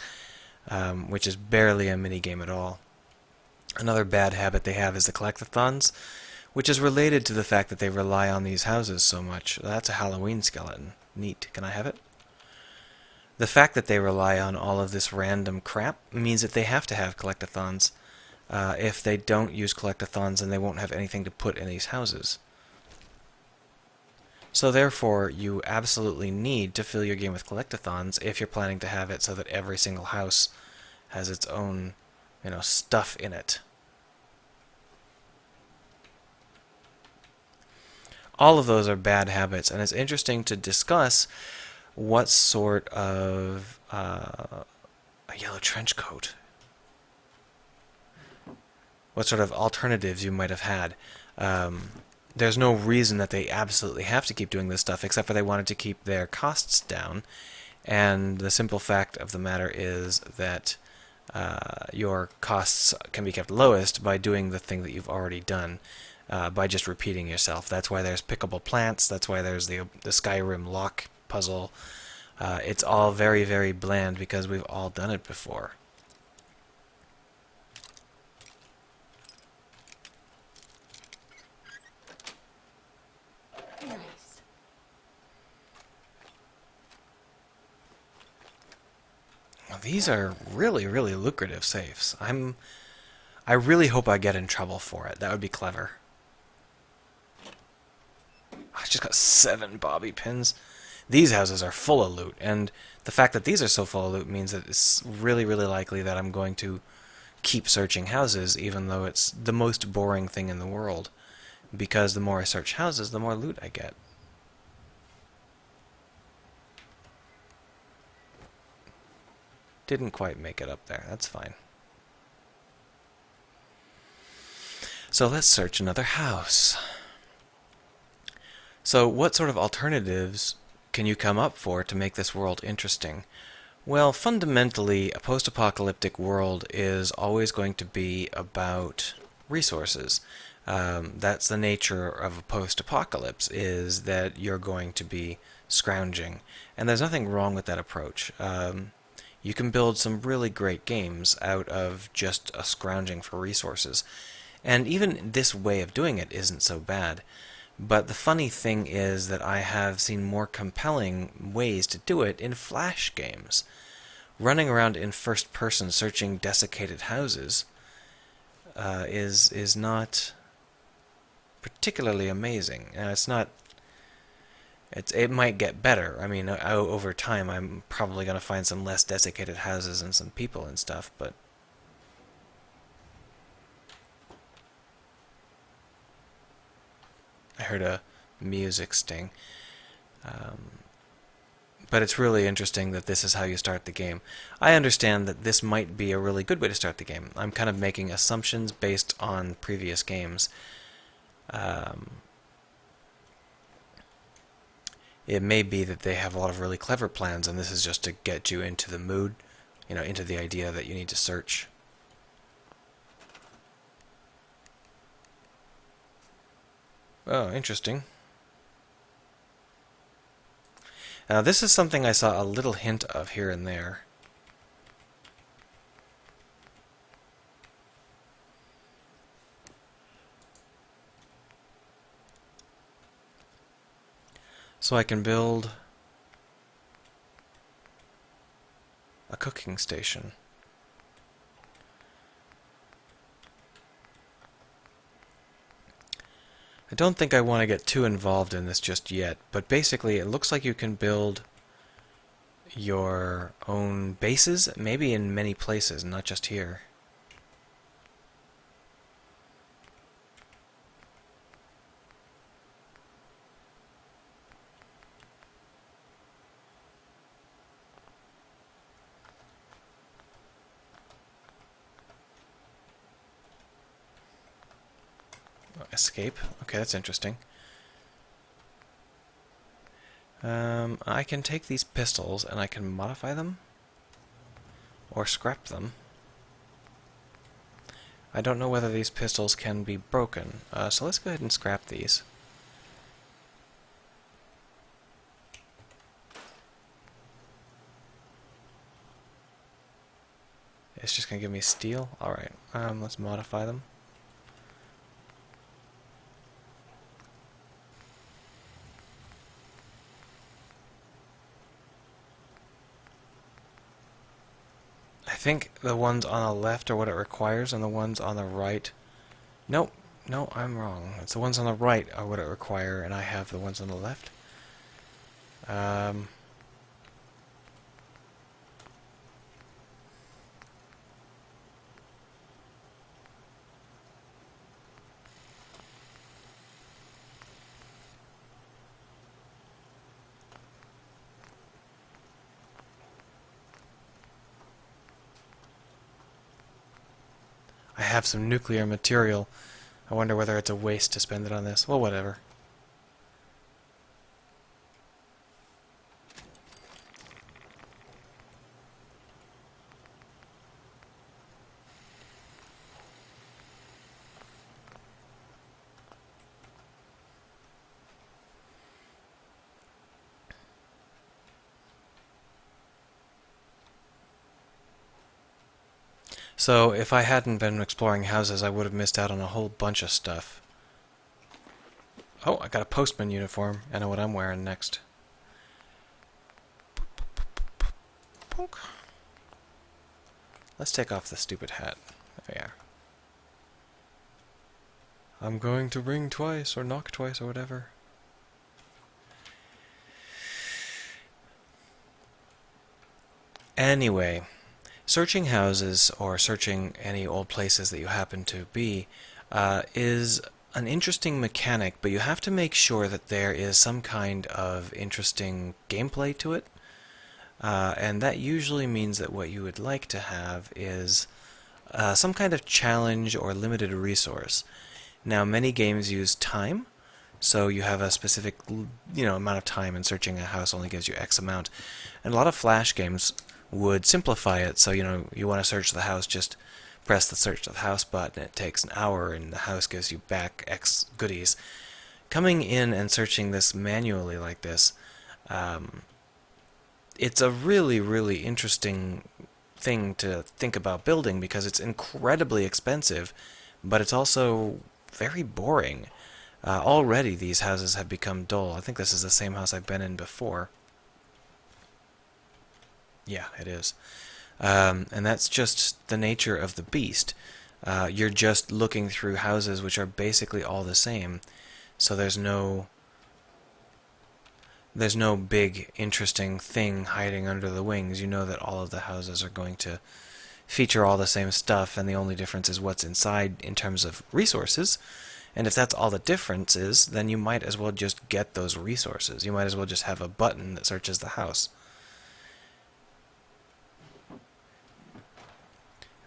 which is barely a minigame at all. Another bad habit they have is the collectathons, which is related to the fact that they rely on these houses so much. That's a Halloween skeleton. Neat. Can I have it? The fact that they rely on all of this random crap means that they have to have collectathons. If they don't use collectathons, then they won't have anything to put in these houses. So therefore, you absolutely need to fill your game with collectathons if you're planning to have it so that every single house has its own, stuff in it. All of those are bad habits, and it's interesting to discuss what sort of a yellow trench coat, what sort of alternatives you might have had. There's no reason that they absolutely have to keep doing this stuff, except for they wanted to keep their costs down, and the simple fact of the matter is that your costs can be kept lowest by doing the thing that you've already done. By just repeating yourself. That's why there's pickable plants, that's why there's the Skyrim lock puzzle. It's all very, very bland because we've all done it before. Nice. Well, these are really, really lucrative safes. I really hope I get in trouble for it. That would be clever. I just got 7 bobby pins. These houses are full of loot, and the fact that these are so full of loot means that it's really, really likely that I'm going to keep searching houses, even though it's the most boring thing in the world. Because the more I search houses, the more loot I get. Didn't quite make it up there. That's fine. So let's search another house. So what sort of alternatives can you come up for to make this world interesting? Well, fundamentally, a post-apocalyptic world is always going to be about resources. That's the nature of a post-apocalypse, is that you're going to be scrounging. And there's nothing wrong with that approach. You can build some really great games out of just a scrounging for resources. And even this way of doing it isn't so bad. But the funny thing is that I have seen more compelling ways to do it in Flash games. Running around in first person searching desiccated houses is not particularly amazing. It's not. It might get better. I mean, over time, I'm probably going to find some less desiccated houses and some people and stuff, but I heard a music sting. But it's really interesting that this is how you start the game. I understand that this might be a really good way to start the game. I'm kind of making assumptions based on previous games. It may be that they have a lot of really clever plans, and this is just to get you into the mood, into the idea that you need to search. Oh, interesting. Now, this is something I saw a little hint of here and there. So I can build a cooking station. I don't think I want to get too involved in this just yet, but basically it looks like you can build your own bases, maybe in many places, not just here. Escape. Okay, that's interesting. I can take these pistols and I can modify them or scrap them. I don't know whether these pistols can be broken, so let's go ahead and scrap these. It's just gonna give me steel? Alright, let's modify them. I think the ones on the left are what it requires, and the ones on the right... Nope, no, I'm wrong. It's the ones on the right are what it require, and I have the ones on the left. I have some nuclear material. I wonder whether it's a waste to spend it on this. Well, whatever. So, if I hadn't been exploring houses, I would have missed out on a whole bunch of stuff. Oh, I got a postman uniform. I know what I'm wearing next. Let's take off the stupid hat. There we are. I'm going to ring twice, or knock twice, or whatever. Anyway, searching houses, or searching any old places that you happen to be, is an interesting mechanic, but you have to make sure that there is some kind of interesting gameplay to it. And that usually means that what you would like to have is some kind of challenge or limited resource. Now, many games use time, so you have a specific amount of time, and searching a house only gives you X amount. And a lot of Flash games would simplify it, so you want to search the house, just press the search the house button, it takes an hour, and the house gives you back X goodies. Coming in and searching this manually like this, it's a really, really interesting thing to think about building because it's incredibly expensive, but it's also very boring. Already these houses have become dull. I think this is the same house I've been in before. Yeah, it is. And that's just the nature of the beast. You're just looking through houses which are basically all the same, so there's no big interesting thing hiding under the wings. You know that all of the houses are going to feature all the same stuff, and the only difference is what's inside in terms of resources. And if that's all the difference is, then you might as well just get those resources. You might as well just have a button that searches the house.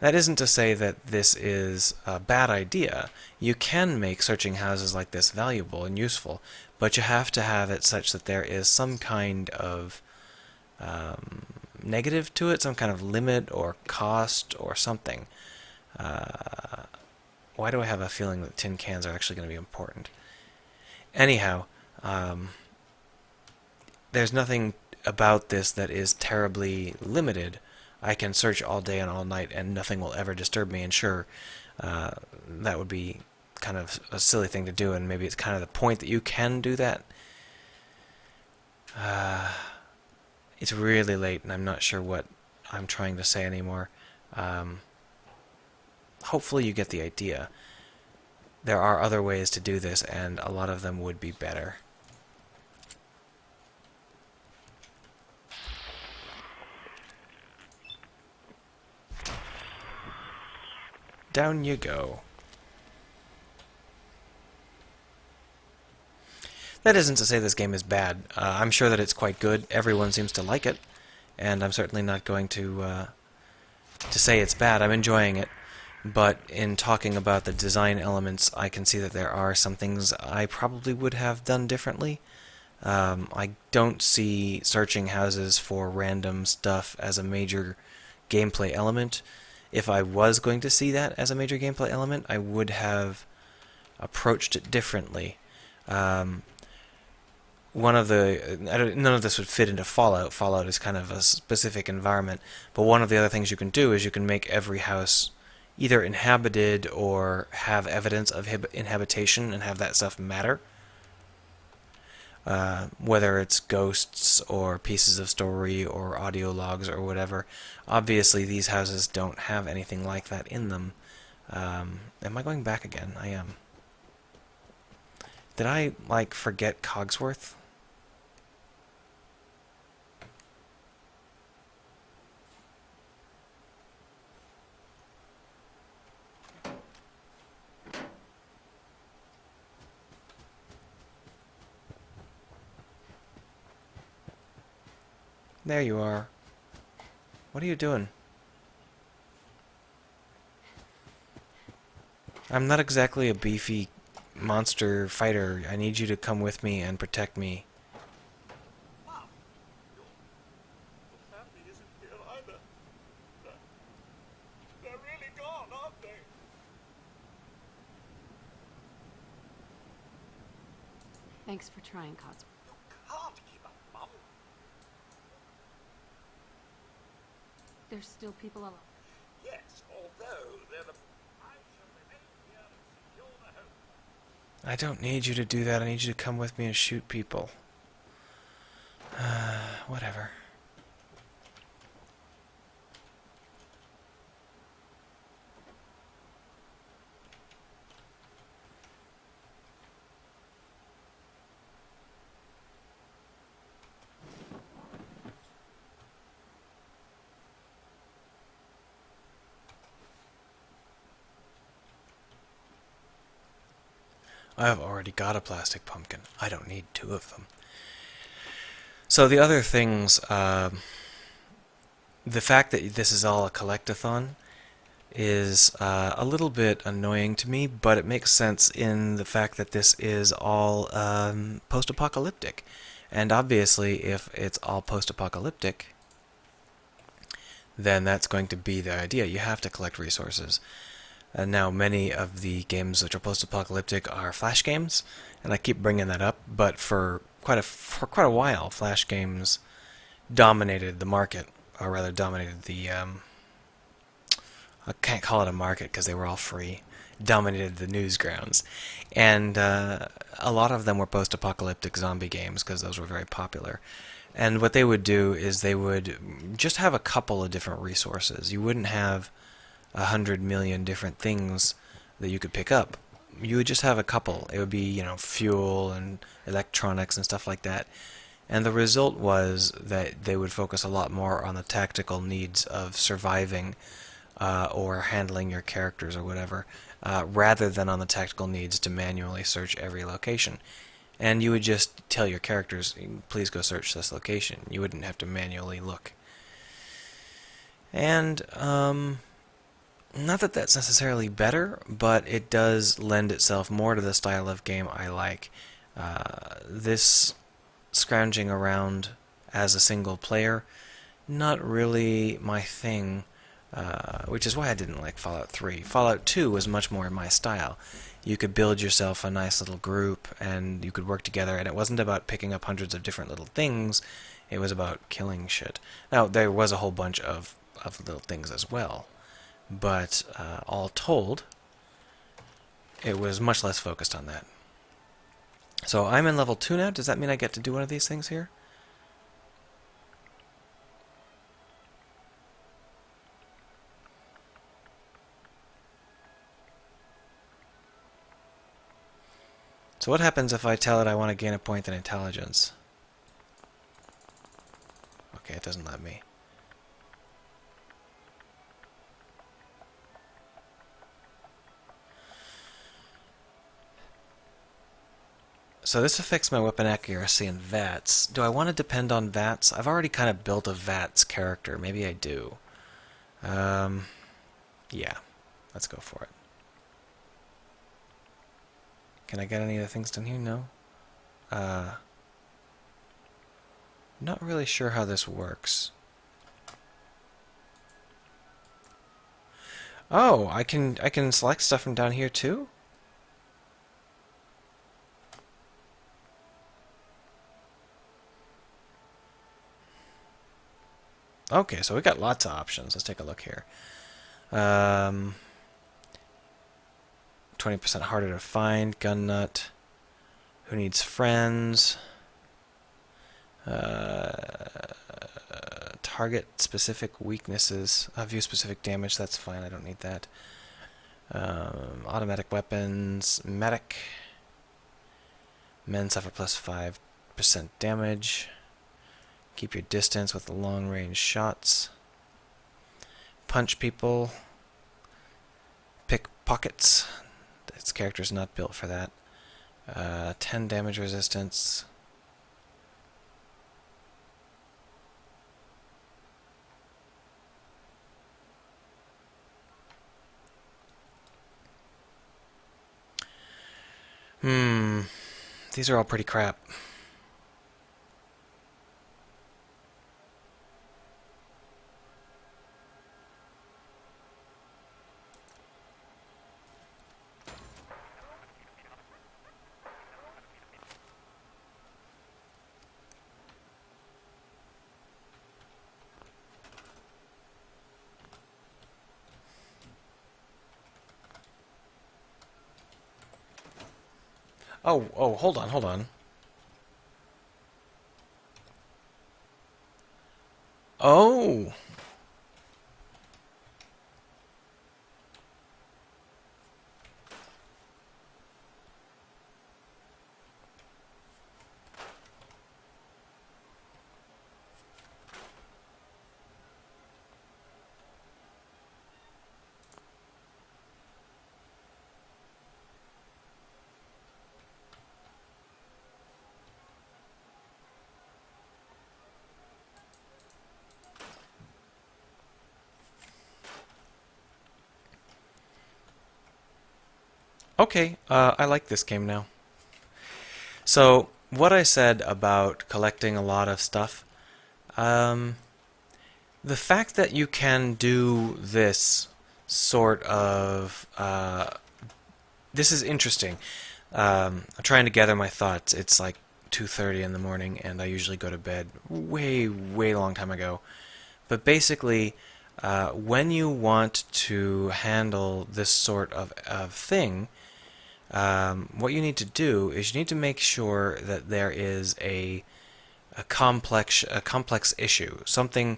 That isn't to say that this is a bad idea. You can make searching houses like this valuable and useful, but you have to have it such that there is some kind of negative to it, some kind of limit or cost or something. Why do I have a feeling that tin cans are actually going to be important? Anyhow, there's nothing about this that is terribly limited. I can search all day and all night and nothing will ever disturb me, and sure, that would be kind of a silly thing to do, and maybe it's kind of the point that you can do that. It's really late and I'm not sure what I'm trying to say anymore. Hopefully you get the idea. There are other ways to do this, and a lot of them would be better. Down you go. That isn't to say this game is bad. I'm sure that it's quite good. Everyone seems to like it, and I'm certainly not going to say it's bad. I'm enjoying it, but in talking about the design elements, I can see that there are some things I probably would have done differently. I don't see searching houses for random stuff as a major gameplay element. If I was going to see that as a major gameplay element, I would have approached it differently. None of this would fit into Fallout. Fallout is kind of a specific environment, but one of the other things you can do is you can make every house either inhabited or have evidence of inhabitation and have that stuff matter. Whether it's ghosts or pieces of story or audio logs or whatever. Obviously these houses don't have anything like that in them. Am I going back again? I am. Did I, forget Cogsworth? There you are. What are you doing? I'm not exactly a beefy monster fighter. I need you to come with me and protect me. Your family isn't here either. They're really gone, aren't they? Thanks for trying, Codsworth. You can't give up, Mum. There's still people alive. Yes, although they're the... I shall remain here and secure the home. I don't need you to do that. I need you to come with me and shoot people. Whatever. I've already got a plastic pumpkin. I don't need 2 of them. So the other things, the fact that this is all a collectathon is a little bit annoying to me, but it makes sense in the fact that this is all post-apocalyptic. And obviously, if it's all post-apocalyptic, then that's going to be the idea. You have to collect resources. And now many of the games which are post-apocalyptic are Flash games, and I keep bringing that up, but for quite a while, Flash games dominated the market, or rather dominated the, I can't call it a market because they were all free, dominated the newsgrounds. And a lot of them were post-apocalyptic zombie games because those were very popular. And what they would do is they would just have a couple of different resources. You wouldn't have 100 million different things that you could pick up. You would just have a couple. It would be, you know, fuel and electronics and stuff like that. And the result was that they would focus a lot more on the tactical needs of surviving or handling your characters or whatever, rather than on the tactical needs to manually search every location. And you would just tell your characters, please go search this location. You wouldn't have to manually look. And, not that that's necessarily better, but it does lend itself more to the style of game I like. This scrounging around as a single player, not really my thing, which is why I didn't like Fallout 3. Fallout 2 was much more in my style. You could build yourself a nice little group, and you could work together, and it wasn't about picking up hundreds of different little things, it was about killing shit. Now, there was a whole bunch of little things as well, but all told, it was much less focused on that. So I'm in level 2 now. Does that mean I get to do one of these things here? So what happens if I tell it I want to gain a point in intelligence? Okay, it doesn't let me. So this affects my weapon accuracy and VATS. Do I want to depend on VATS? I've already kind of built a VATS character. Maybe I do. Yeah, let's go for it. Can I get any of the things done here? No. Not really sure how this works. Oh, I can select stuff from down here too? Okay, so we got lots of options. Let's take a look here. 20% harder to find, gun nut. Who needs friends? Target specific weaknesses. View specific damage, that's fine, I don't need that. Automatic weapons, medic. Men suffer plus 5% damage. Keep your distance with long range shots. Punch people. Pick pockets. This character's not built for that. 10 damage resistance. These are all pretty crap. Oh, hold on, hold on. Oh! Okay, I like this game now. So, what I said about collecting a lot of stuff, The fact that you can do this sort of this is interesting. I'm trying to gather my thoughts. It's like 2:30 in the morning, and I usually go to bed way, way long time ago. But basically, when you want to handle this sort of thing, what you need to do is you need to make sure that there is a complex issue, something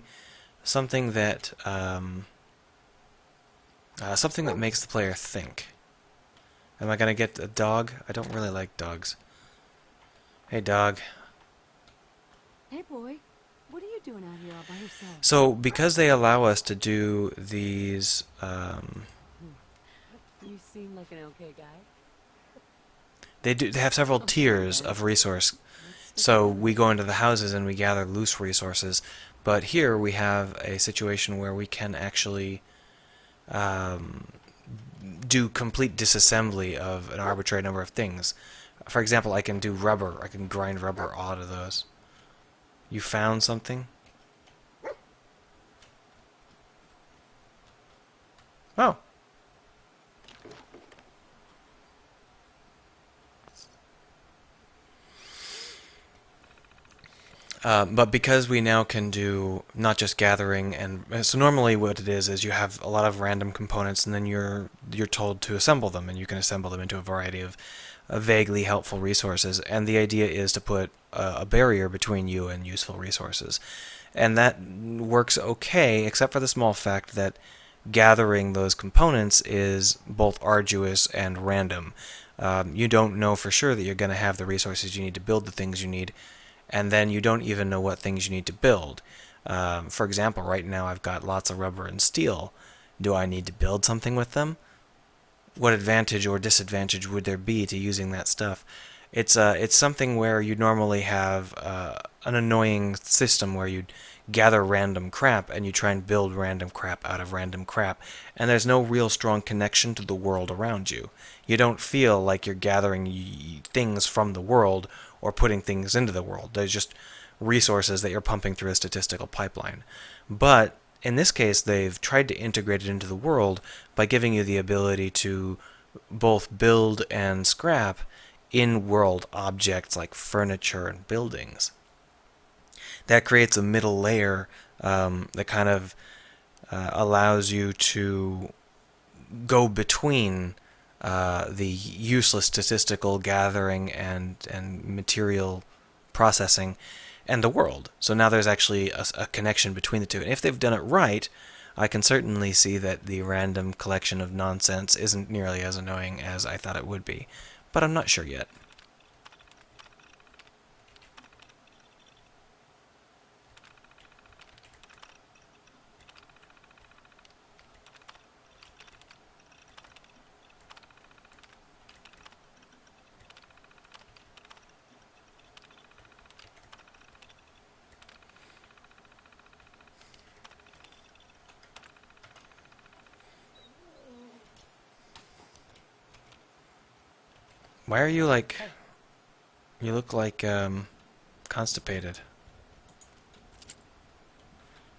that something that makes the player think. Am I gonna get a dog? I don't really like dogs. Hey, dog. Hey, boy. What are you doing out here all by yourself? So, because they allow us to do these, You seem like an okay guy. they have several tiers of resource. So we go into the houses and we gather loose resources, but here we have a situation where we can actually do complete disassembly of an arbitrary number of things. For example, I can do rubber. I can grind rubber out of those. You found something? Oh. But because we now can do not just gathering, and so normally what it is you have a lot of random components, and then you're told to assemble them, and you can assemble them into a variety of vaguely helpful resources. And the idea is to put a barrier between you and useful resources, and that works okay, except for the small fact that gathering those components is both arduous and random. You don't know for sure that you're going to have the resources you need to build the things you need, and then you don't even know what things you need to build. For example, right now I've got lots of rubber and steel. Do I need to build something with them? What advantage or disadvantage would there be to using that stuff? It's something where you normally have an annoying system where you gather random crap and you try and build random crap out of random crap, and there's no real strong connection to the world around you. You don't feel like you're gathering things from the world or putting things into the world. There's just resources that you're pumping through a statistical pipeline. But in this case, they've tried to integrate it into the world by giving you the ability to both build and scrap in-world objects like furniture and buildings. That creates a middle layer that kind of allows you to go between the useless statistical gathering and material processing and the world. So now there's actually a connection between the two. And if they've done it right, I can certainly see that the random collection of nonsense isn't nearly as annoying as I thought it would be. But I'm not sure yet. Why are you like... You look like, constipated.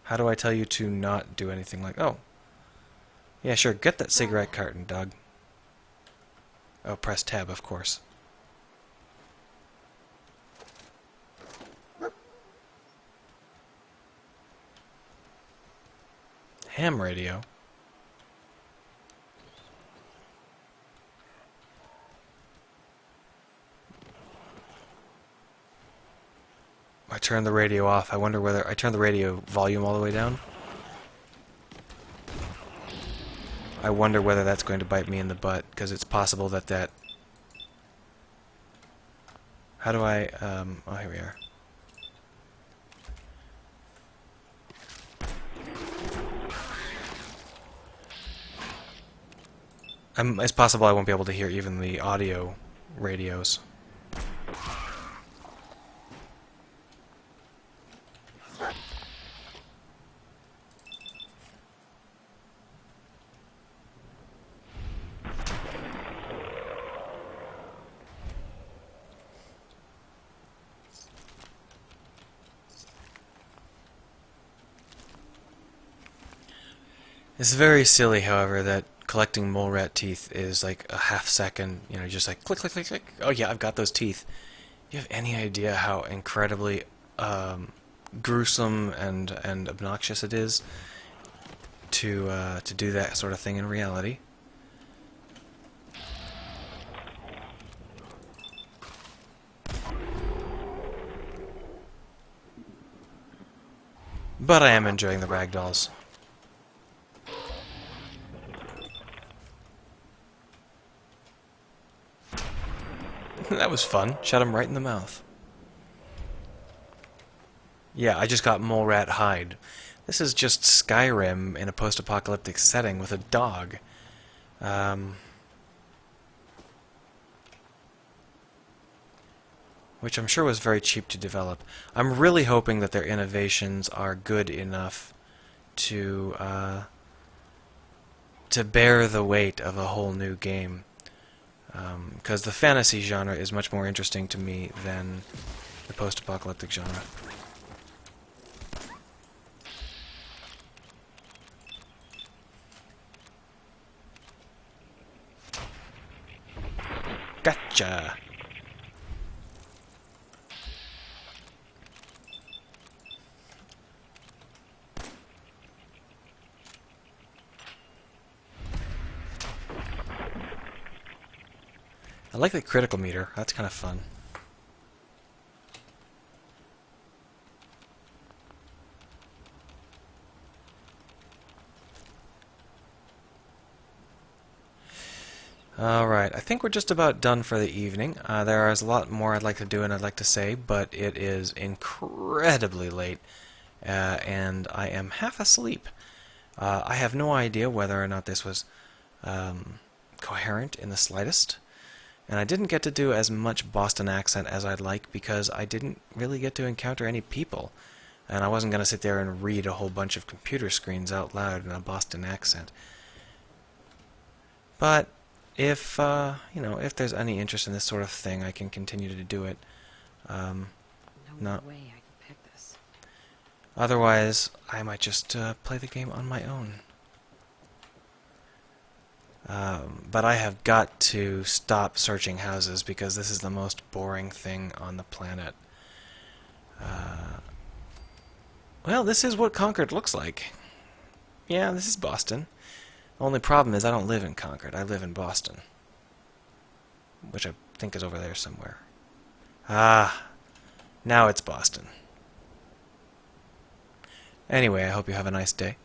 How do I tell you to not do anything like... Oh. Yeah, sure, get that cigarette carton, dog. Oh, press tab, of course. Ham radio? I turned the radio off. I wonder whether... I turned the radio volume all the way down. I wonder whether that's going to bite me in the butt, because it's possible that... How do I... Oh, here we are. It's possible I won't be able to hear even the audio radios. It's very silly, however, that collecting mole rat teeth is like a half second, you know, just like click, click, click, click. Oh yeah, I've got those teeth. You have any idea how incredibly gruesome and obnoxious it is to do that sort of thing in reality? But I am enjoying the ragdolls. That was fun. Shot him right in the mouth. Yeah, I just got mole rat hide. This is just Skyrim in a post-apocalyptic setting with a dog. Which I'm sure was very cheap to develop. I'm really hoping that their innovations are good enough to bear the weight of a whole new game. Because the fantasy genre is much more interesting to me than the post-apocalyptic genre. Gotcha! I like the critical meter. That's kind of fun. Alright, I think we're just about done for the evening. There is a lot more I'd like to do and I'd like to say, but it is incredibly late, and I am half asleep. I have no idea whether or not this was coherent in the slightest. And I didn't get to do as much Boston accent as I'd like because I didn't really get to encounter any people. And I wasn't going to sit there and read a whole bunch of computer screens out loud in a Boston accent. But if, you know, if there's any interest in this sort of thing, I can continue to do it. No way I can pick this. Otherwise, I might just play the game on my own. But I have got to stop searching houses because this is the most boring thing on the planet. Well, this is what Concord looks like. Yeah, this is Boston. The only problem is I don't live in Concord. I live in Boston. Which I think is over there somewhere. Ah, now it's Boston. Anyway, I hope you have a nice day.